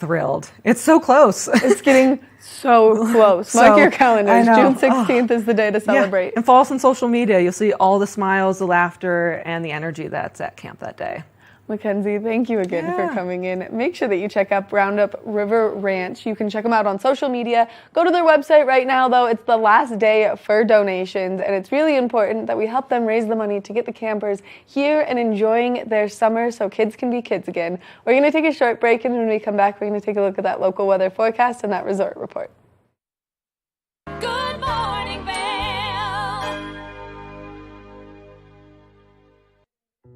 thrilled. It's so close. It's getting so close. Mark your calendars. I know. June 16th is the day to celebrate. Yeah. And follow us on social media. You'll see all the smiles, the laughter, and the energy that's at camp that day. Mackenzie, thank you again for coming in. Make sure that you check out Roundup River Ranch. You can check them out on social media. Go to their website right now, though. It's the last day for donations, and it's really important that we help them raise the money to get the campers here and enjoying their summer so kids can be kids again. We're going to take a short break, and when we come back, we're going to take a look at that local weather forecast and that resort report. Good morning, Vail.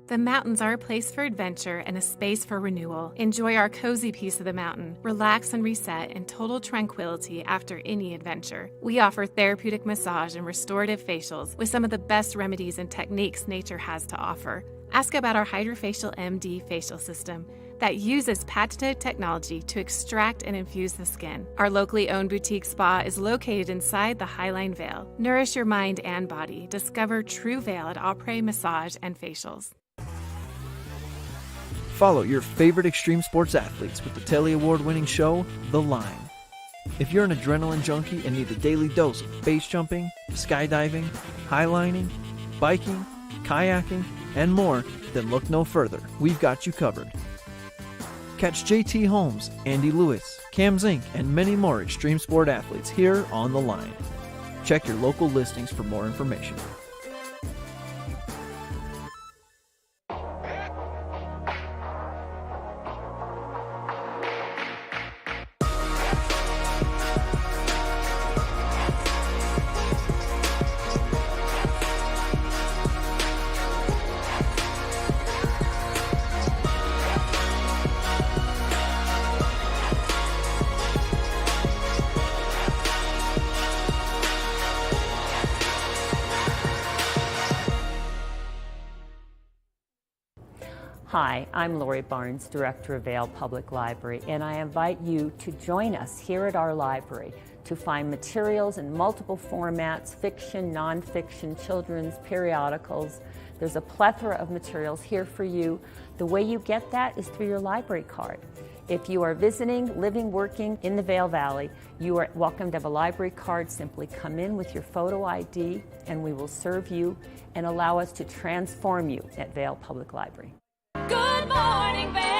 The mountains are a place for adventure and a space for renewal. Enjoy our cozy piece of the mountain. Relax and reset in total tranquility after any adventure. We offer therapeutic massage and restorative facials with some of the best remedies and techniques nature has to offer. Ask about our Hydrofacial MD facial system that uses patented technology to extract and infuse the skin. Our locally owned boutique spa is located inside the Highline Vail. Nourish your mind and body. Discover true Vail at Après Massage and Facials. Follow your favorite extreme sports athletes with the Telly Award-winning show, The Line. If you're an adrenaline junkie and need a daily dose of base jumping, skydiving, highlining, biking, kayaking, and more, then look no further. We've got you covered. Catch JT Holmes, Andy Lewis, Cam Zink, and many more extreme sport athletes here on The Line. Check your local listings for more information. Hi, I'm Lori Barnes, Director of Vail Public Library, and I invite you to join us here at our library to find materials in multiple formats, fiction, nonfiction, children's, periodicals. There's a plethora of materials here for you. The way you get that is through your library card. If you are visiting, living, working in the Vail Valley, you are welcome to have a library card. Simply come in with your photo ID and we will serve you and allow us to transform you at Vail Public Library. Good morning, Vail.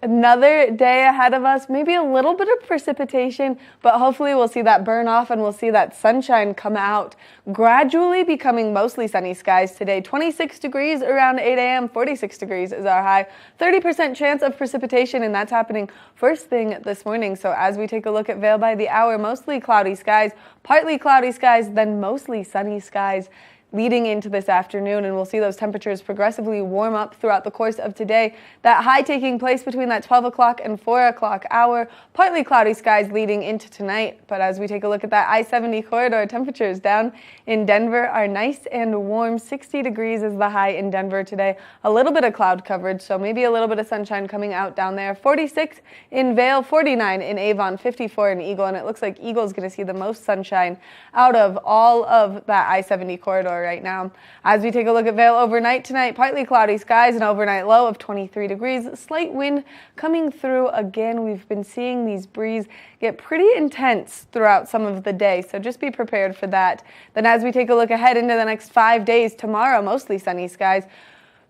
Another day ahead of us, maybe a little bit of precipitation, but hopefully we'll see that burn off and we'll see that sunshine come out, gradually becoming mostly sunny skies today. 26 degrees around 8 a.m., 46 degrees is our high, 30% chance of precipitation, and that's happening first thing this morning. So as we take a look at Vail by the hour, mostly cloudy skies, partly cloudy skies, then mostly sunny skies leading into this afternoon, and we'll see those temperatures progressively warm up throughout the course of today. That high taking place between that 12 o'clock and 4 o'clock hour, partly cloudy skies leading into tonight. But as we take a look at that I-70 corridor, temperatures down in Denver are nice and warm. 60 degrees is the high in Denver today. A little bit of cloud coverage, so maybe a little bit of sunshine coming out down there. 46 in Vail, 49 in Avon, 54 in Eagle, and it looks like Eagle's going to see the most sunshine out of all of that I-70 corridor right now. As we take a look at Vail overnight tonight, partly cloudy skies, an overnight low of 23 degrees. Slight wind coming through again. We've been seeing these breezes get pretty intense throughout some of the day, so just be prepared for that. Then as we take a look ahead into the next 5 days, tomorrow mostly sunny skies.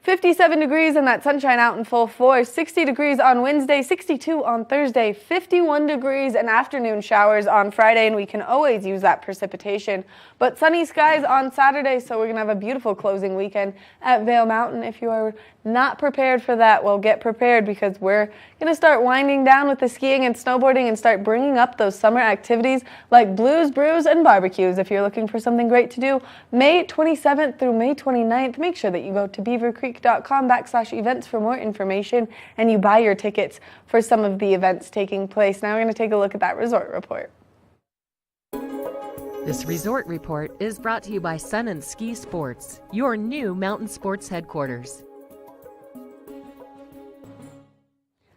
57 degrees and that sunshine out in full force. 60 degrees on Wednesday, 62 on Thursday, 51 degrees and afternoon showers on Friday, and we can always use that precipitation. But sunny skies on Saturday, so we're going to have a beautiful closing weekend at Vail Mountain. If you are not prepared for that, well, get prepared, because we're going to start winding down with the skiing and snowboarding and start bringing up those summer activities like blues, brews, and barbecues. If you're looking for something great to do, May 27th through May 29th, make sure that you go to beavercreek.com/events for more information and you buy your tickets for some of the events taking place. Now we're going to take a look at that resort report. This resort report is brought to you by Sun and Ski Sports, your new mountain sports headquarters.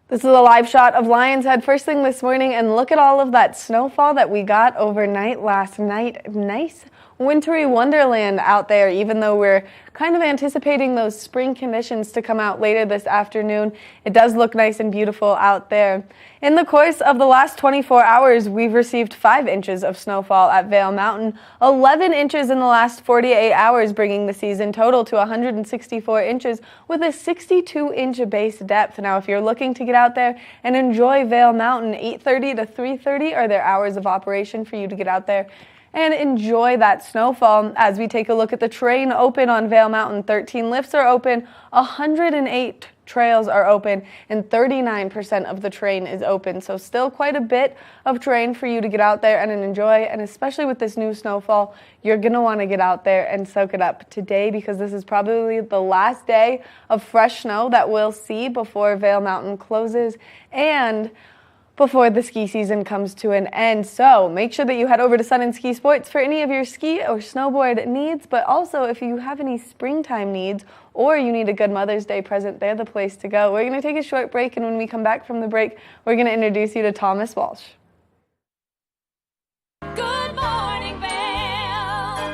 This is a live shot of Lion's Head first thing this morning, and look at all of that snowfall that we got overnight last night. Nice wintry wonderland out there, even though we're kind of anticipating those spring conditions to come out later this afternoon. It does look nice and beautiful out there. In the course of the last 24 hours, we've received 5 inches of snowfall at Vail Mountain, 11 inches in the last 48 hours, bringing the season total to 164 inches with a 62-inch base depth. Now, if you're looking to get out there and enjoy Vail Mountain, 8:30 to 3:30 are their hours of operation for you to get out there and enjoy that snowfall. As we take a look at the terrain open on Vail Mountain, 13 lifts are open, 108 trails are open, and 39% of the terrain is open. So still quite a bit of terrain for you to get out there and enjoy, and especially with this new snowfall, you're going to want to get out there and soak it up today, because this is probably the last day of fresh snow that we'll see before Vail Mountain closes and before the ski season comes to an end. So make sure that you head over to Sun and Ski Sports for any of your ski or snowboard needs, but also if you have any springtime needs or you need a good Mother's Day present, they're the place to go. We're going to take a short break, and when we come back from the break, we're going to introduce you to Thomas Walsh. Good morning, Vail.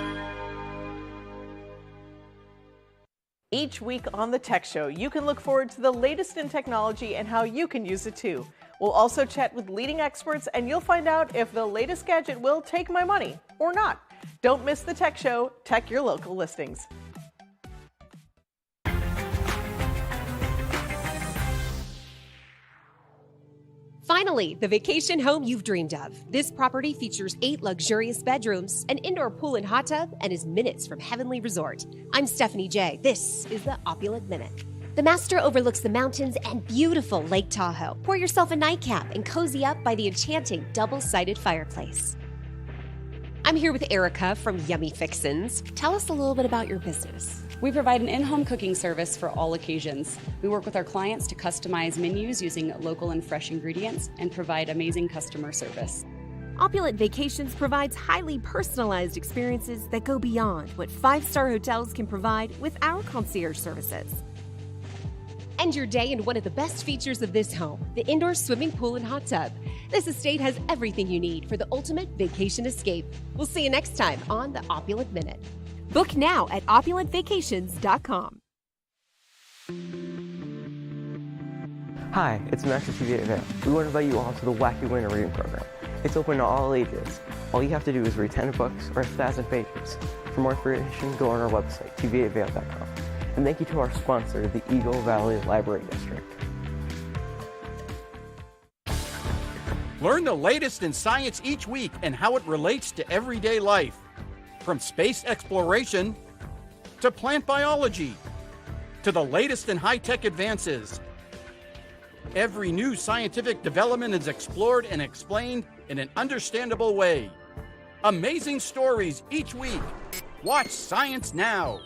Each week on the Tech Show, you can look forward to the latest in technology and how you can use it too. We'll also chat with leading experts, and you'll find out if the latest gadget will take my money or not. Don't miss the Tech Show. Tech your local listings. Finally, the vacation home you've dreamed of. This property features 8 luxurious bedrooms, an indoor pool and hot tub, and is minutes from Heavenly Resort. I'm Stephanie J. This is the Opulent Minute. The master overlooks the mountains and beautiful Lake Tahoe. Pour yourself a nightcap and cozy up by the enchanting double-sided fireplace. I'm here with Erica from Yummy Fixins. Tell us a little bit about your business. We provide an in-home cooking service for all occasions. We work with our clients to customize menus using local and fresh ingredients and provide amazing customer service. Opulent Vacations provides highly personalized experiences that go beyond what 5-star hotels can provide with our concierge services. End your day in one of the best features of this home, the indoor swimming pool and hot tub. This estate has everything you need for the ultimate vacation escape. We'll see you next time on the Opulent Minute. Book now at opulentvacations.com. Hi, it's Master TVA Vail. We want to invite you all to the Wacky Winter Reading Program. It's open to all ages. All you have to do is read 10 books or 1,000 pages. For more information, go on our website, tvavail.com. And thank you to our sponsor, the Eagle Valley Library District. Learn the latest in science each week and how it relates to everyday life. From space exploration to plant biology to the latest in high-tech advances. Every new scientific development is explored and explained in an understandable way. Amazing stories each week. Watch Science Now.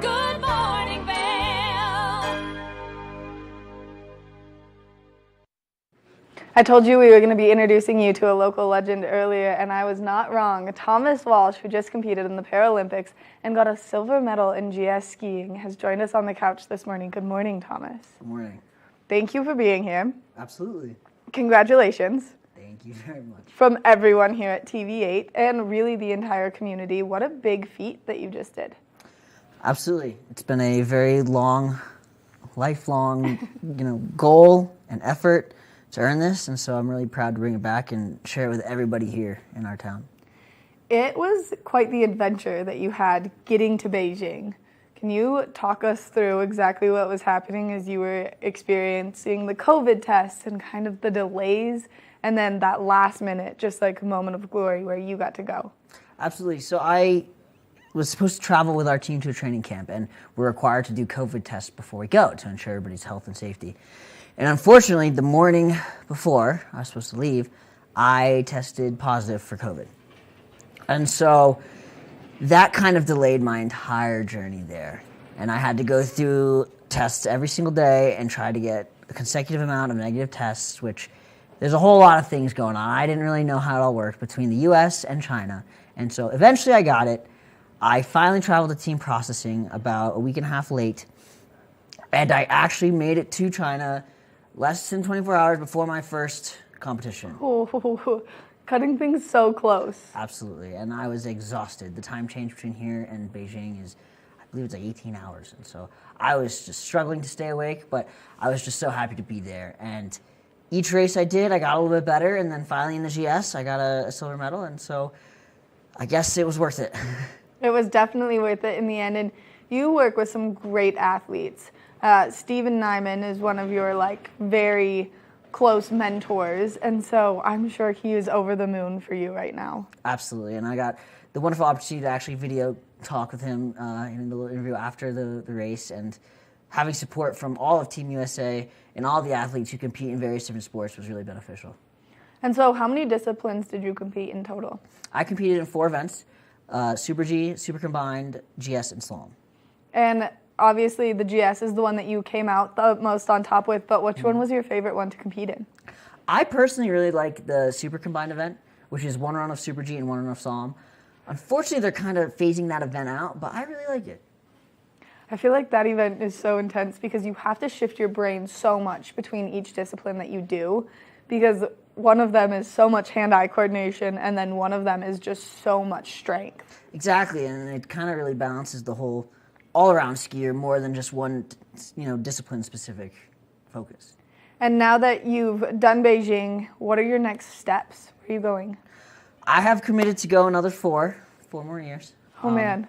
Good morning, Vail. I told you we were going to be introducing you to a local legend earlier, and I was not wrong. Thomas Walsh, who just competed in the Paralympics and got a silver medal in GS skiing, has joined us on the couch this morning. Good morning, Thomas. Good morning. Thank you for being here. Absolutely. Congratulations. Thank you very much. From everyone here at TV8 and really the entire community. What a big feat that you just did. Absolutely. It's been a very long, lifelong, goal and effort to earn this, and so I'm really proud to bring it back and share it with everybody here in our town. It was quite the adventure that you had getting to Beijing. Can you talk us through exactly what was happening as you were experiencing the COVID tests and kind of the delays, and then that last minute, just like moment of glory where you got to go? Absolutely. So I was supposed to travel with our team to a training camp, and we're required to do COVID tests before we go to ensure everybody's health and safety. And unfortunately, the morning before I was supposed to leave, I tested positive for COVID. And so that kind of delayed my entire journey there. And I had to go through tests every single day and try to get a consecutive amount of negative tests, which there's a whole lot of things going on. I didn't really know how it all worked between the US and China. And so eventually I got it. I finally traveled to team processing about a week and a half late, and I actually made it to China less than 24 hours before my first competition. Oh, cutting things so close. Absolutely, and I was exhausted. The time change between here and Beijing is, I believe it's like 18 hours, and so I was just struggling to stay awake, but I was just so happy to be there. And each race I did, I got a little bit better, and then finally in the GS, I got a silver medal, and so I guess it was worth it. It was definitely worth it in the end, and you work with some great athletes. Steven Nyman is one of your very close mentors, and so I'm sure he is over the moon for you right now. Absolutely, and I got the wonderful opportunity to actually video talk with him in the little interview after the race, and having support from all of Team USA and all the athletes who compete in various different sports was really beneficial. And so how many disciplines did you compete in total? I competed in 4 events, Super G, Super Combined, GS, and Slalom. And obviously the GS is the one that you came out the most on top with, but which one was your favorite one to compete in? I personally really like the Super Combined event, which is 1 run of Super G and 1 run of Slalom. Unfortunately, they're kind of phasing that event out, but I really like it. I feel like that event is so intense because you have to shift your brain so much between each discipline that you do, because one of them is so much hand-eye coordination, and then one of them is just so much strength. Exactly, and it kind of really balances the whole all-around skier more than just one, discipline-specific focus. And now that you've done Beijing, what are your next steps? Where are you going? I have committed to go another 4 more years. Oh, man.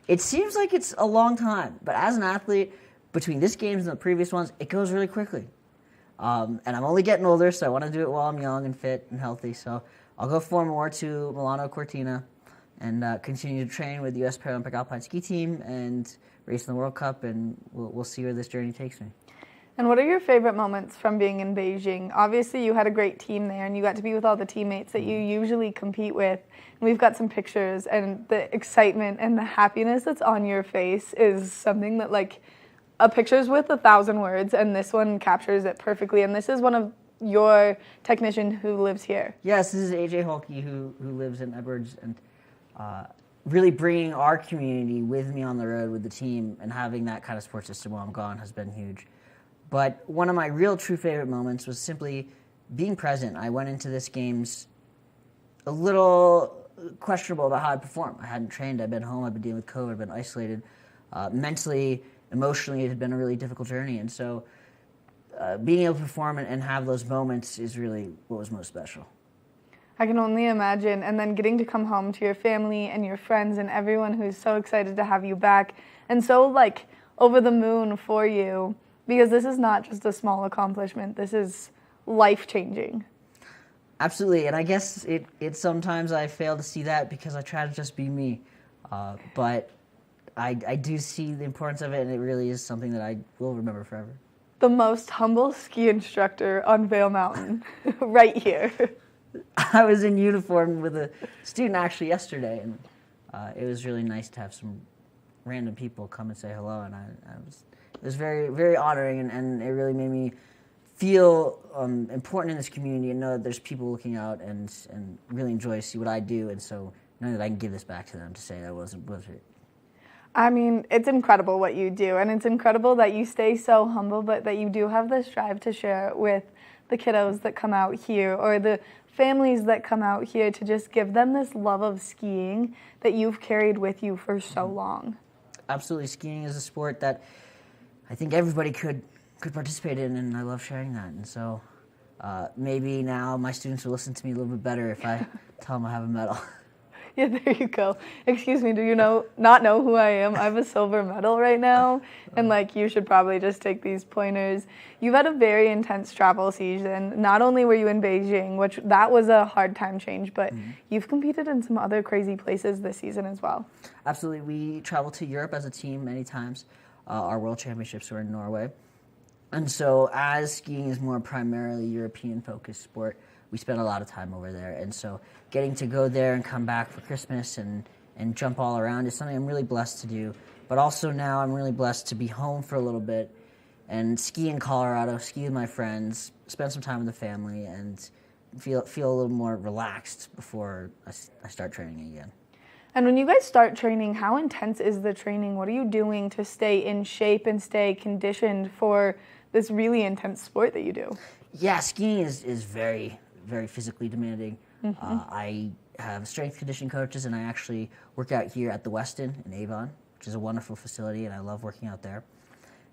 It seems like it's a long time, but as an athlete, between this games and the previous ones, it goes really quickly. And I'm only getting older, so I want to do it while I'm young and fit and healthy. So I'll go 4 more to Milano Cortina and continue to train with the U.S. Paralympic Alpine Ski Team and race in the World Cup, and we'll see where this journey takes me. And what are your favorite moments from being in Beijing? Obviously, you had a great team there, and you got to be with all the teammates that you usually compete with. And we've got some pictures, and the excitement and the happiness that's on your face is something that, a picture's worth 1,000 words, and this one captures it perfectly. And this is one of your technician who lives here. Yes, this is AJ Holke, who lives in Edwards, and really bringing our community with me on the road with the team and having that kind of support system while I'm gone has been huge. But one of my real true favorite moments was simply being present. I went into this games a little questionable about how I'd perform. I hadn't trained, I'd been home, I'd been dealing with COVID, I'd been isolated. Mentally, emotionally, it had been a really difficult journey. And so being able to perform and have those moments is really what was most special. I can only imagine. And then getting to come home to your family and your friends and everyone who's so excited to have you back and so over the moon for you, because this is not just a small accomplishment. This is life-changing. Absolutely, and I guess it sometimes I fail to see that because I try to just be me. But I do see the importance of it, and it really is something that I will remember forever. The most humble ski instructor on Vail Mountain, right here. I was in uniform with a student actually yesterday, and it was really nice to have some random people come and say hello, and it was very, very honoring, and it really made me feel important in this community and know that there's people looking out and really enjoy to see what I do, and so know that I can give this back to them to say that wasn't it. I mean, it's incredible what you do, and it's incredible that you stay so humble, but that you do have this drive to share it with the kiddos that come out here or the families that come out here, to just give them this love of skiing that you've carried with you for so long. Absolutely. Skiing is a sport that I think everybody could participate in, and I love sharing that. And so maybe now my students will listen to me a little bit better if I tell them I have a medal. Yeah, there you go. Excuse me, do you not know who I am? I have a silver medal right now, and you should probably just take these pointers. You've had a very intense travel season. Not only were you in Beijing, which that was a hard time change, but you've competed in some other crazy places this season as well. Absolutely. We traveled to Europe as a team many times. Our world championships were in Norway. And so as skiing is more primarily European-focused sport, we spent a lot of time over there. And so getting to go there and come back for Christmas and jump all around is something I'm really blessed to do. But also now I'm really blessed to be home for a little bit and ski in Colorado, ski with my friends, spend some time with the family, and feel a little more relaxed before I start training again. And when you guys start training, how intense is the training? What are you doing to stay in shape and stay conditioned for this really intense sport that you do? Yeah, skiing is very, very physically demanding. Mm-hmm. I have strength conditioning coaches, and I actually work out here at the Westin in Avon, which is a wonderful facility, and I love working out there.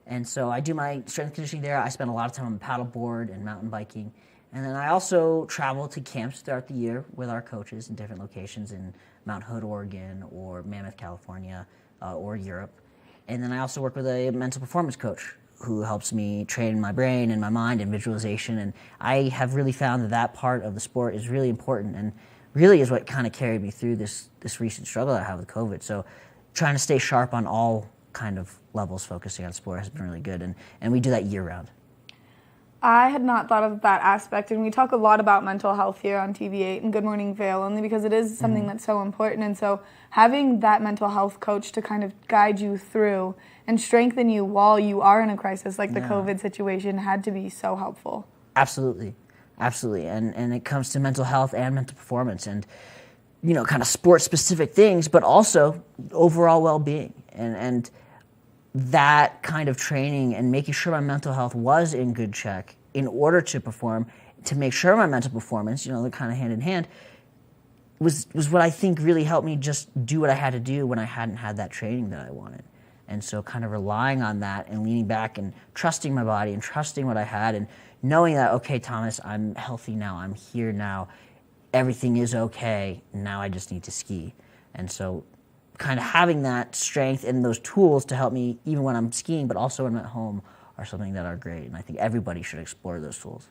And so I do my strength conditioning there. I spend a lot of time on the paddleboard and mountain biking. And then I also travel to camps throughout the year with our coaches in different locations in Mount Hood, Oregon, or Mammoth, California, or Europe. And then I also work with a mental performance coach who helps me train my brain and my mind and visualization. And I have really found that that part of the sport is really important and really is what kind of carried me through this recent struggle I have with COVID. So trying to stay sharp on all kind of levels, focusing on sport, has been really good. And we do that year round. I had not thought of that aspect, and we talk a lot about mental health here on TV8 and Good Morning Vail, only because it is something that's so important. And so having that mental health coach to kind of guide you through and strengthen you while you are in a crisis like the COVID situation had to be so helpful. Absolutely. And it comes to mental health and mental performance and, you know, kind of sport-specific things, but also overall well-being. And that kind of training and making sure my mental health was in good check in order to perform, to make sure my mental performance, you know, they're kind of hand in hand, was what I think really helped me just do what I had to do when I hadn't had that training that I wanted. And so kind of relying on that and leaning back and trusting my body and trusting what I had and knowing that, okay, Thomas, I'm healthy now, I'm here now, everything is okay, now I just need to ski. And so kind of having that strength and those tools to help me even when I'm skiing, but also when I'm at home, are something that are great. And I think everybody should explore those tools.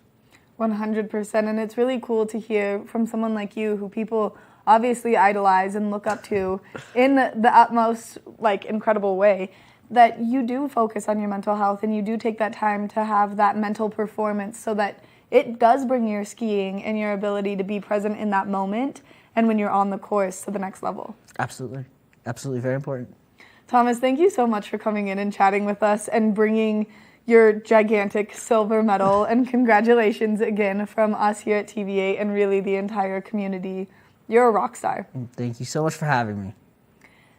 100%. And it's really cool to hear from someone like you who people obviously idolize and look up to in the utmost, like, incredible way, that you do focus on your mental health and you do take that time to have that mental performance so that it does bring your skiing and your ability to be present in that moment and when you're on the course to the next level. Absolutely. Absolutely, very important. Thomas, thank you so much for coming in and chatting with us and bringing your gigantic silver medal. And congratulations again from us here at TV8 and really the entire community. You're a rock star. Thank you so much for having me.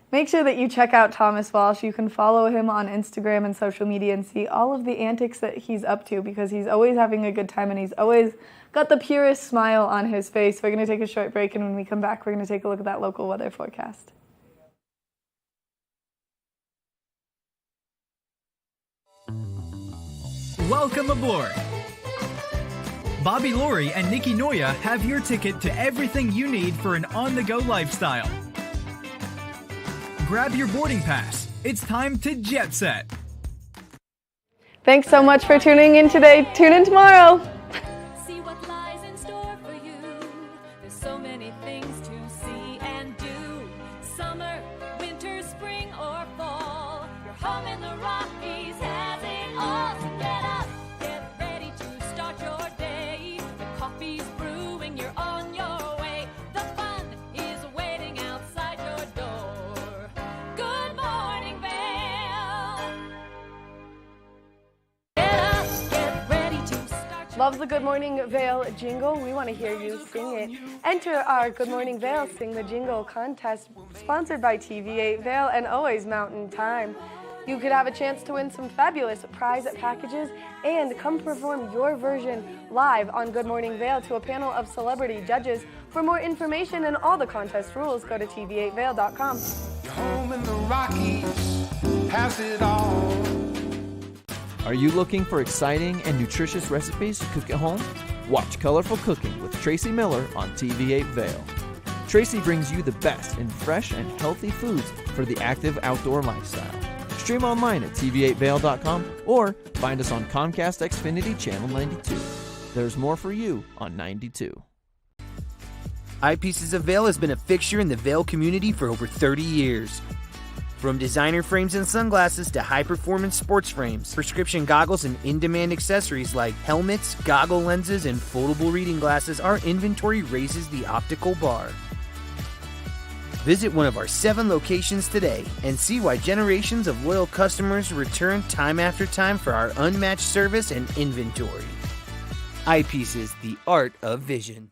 Make sure that you check out Thomas Walsh. You can follow him on Instagram and social media and see all of the antics that he's up to because he's always having a good time and he's always got the purest smile on his face. We're going to take a short break, and when we come back, we're going to take a look at that local weather forecast. Welcome aboard! Bobby Laurie and Nikki Noya have your ticket to everything you need for an on-the-go lifestyle. Grab your boarding pass. It's time to jet set. Thanks so much for tuning in today. Tune in tomorrow. See what lies in store for you. There's so many things to see and do. Summer, winter, spring, or fall. Your home in the Rockies has it all. So get up, get ready to start your day. The coffee's brewing, you're on your way. The fun is waiting outside your door. Good morning, Vail. Get up, get ready to start. Love the Good Morning Vail jingle? We want to hear you sing it. Enter our Good Morning Vail Sing the Jingle contest, sponsored by TV8 Vail and always Mountain Time. You could have a chance to win some fabulous prize packages and come perform your version live on Good Morning Vail to a panel of celebrity judges. For more information and all the contest rules, go to tv8vail.com. Your home in the Rockies has it all. Are you looking for exciting and nutritious recipes to cook at home? Watch Colorful Cooking with Tracy Miller on TV8 Vail. Tracy brings you the best in fresh and healthy foods for the active outdoor lifestyle. Stream online at tv8vail.com or find us on Comcast Xfinity Channel 92. There's more for you on 92. Eyepieces of Vail has been a fixture in the Vail community for over 30 years. From designer frames and sunglasses to high-performance sports frames, prescription goggles, and in-demand accessories like helmets, goggle lenses, and foldable reading glasses, our inventory raises the optical bar. Visit one of our 7 locations today and see why generations of loyal customers return time after time for our unmatched service and inventory. Eyepieces, the art of vision.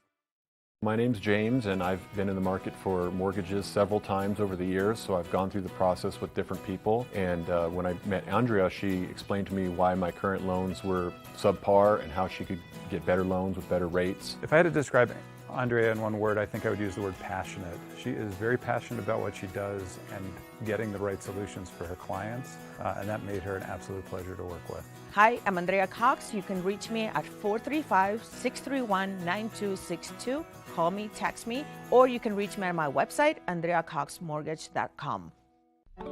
My name's James, and I've been in the market for mortgages several times over the years, so I've gone through the process with different people. And when I met Andrea, she explained to me why my current loans were subpar and how she could get better loans with better rates. If I had to describe Andrea in one word, I think I would use the word passionate. She is very passionate about what she does and getting the right solutions for her clients, and that made her an absolute pleasure to work with. Hi, I'm Andrea Cox. You can reach me at 435-631-9262. Call me, text me, or you can reach me on my website, andreacoxmortgage.com.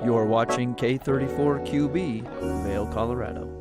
You're watching K34QB, Vail, Colorado.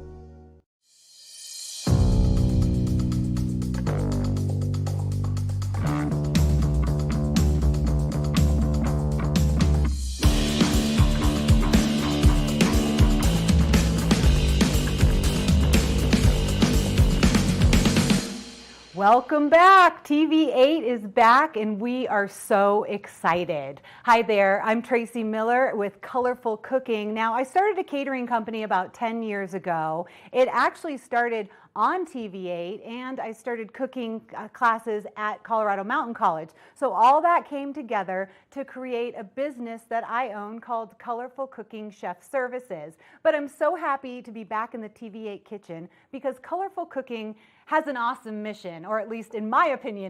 Welcome back. TV8 is back and we are so excited. Hi there, I'm Tracy Miller with Colorful Cooking. Now, I started a catering company about 10 years ago. It actually started on TV8 and I started cooking classes at Colorado Mountain College. So all that came together to create a business that I own called Colorful Cooking Chef Services. But I'm so happy to be back in the TV8 kitchen because Colorful Cooking has an awesome mission, or at least in my opinion,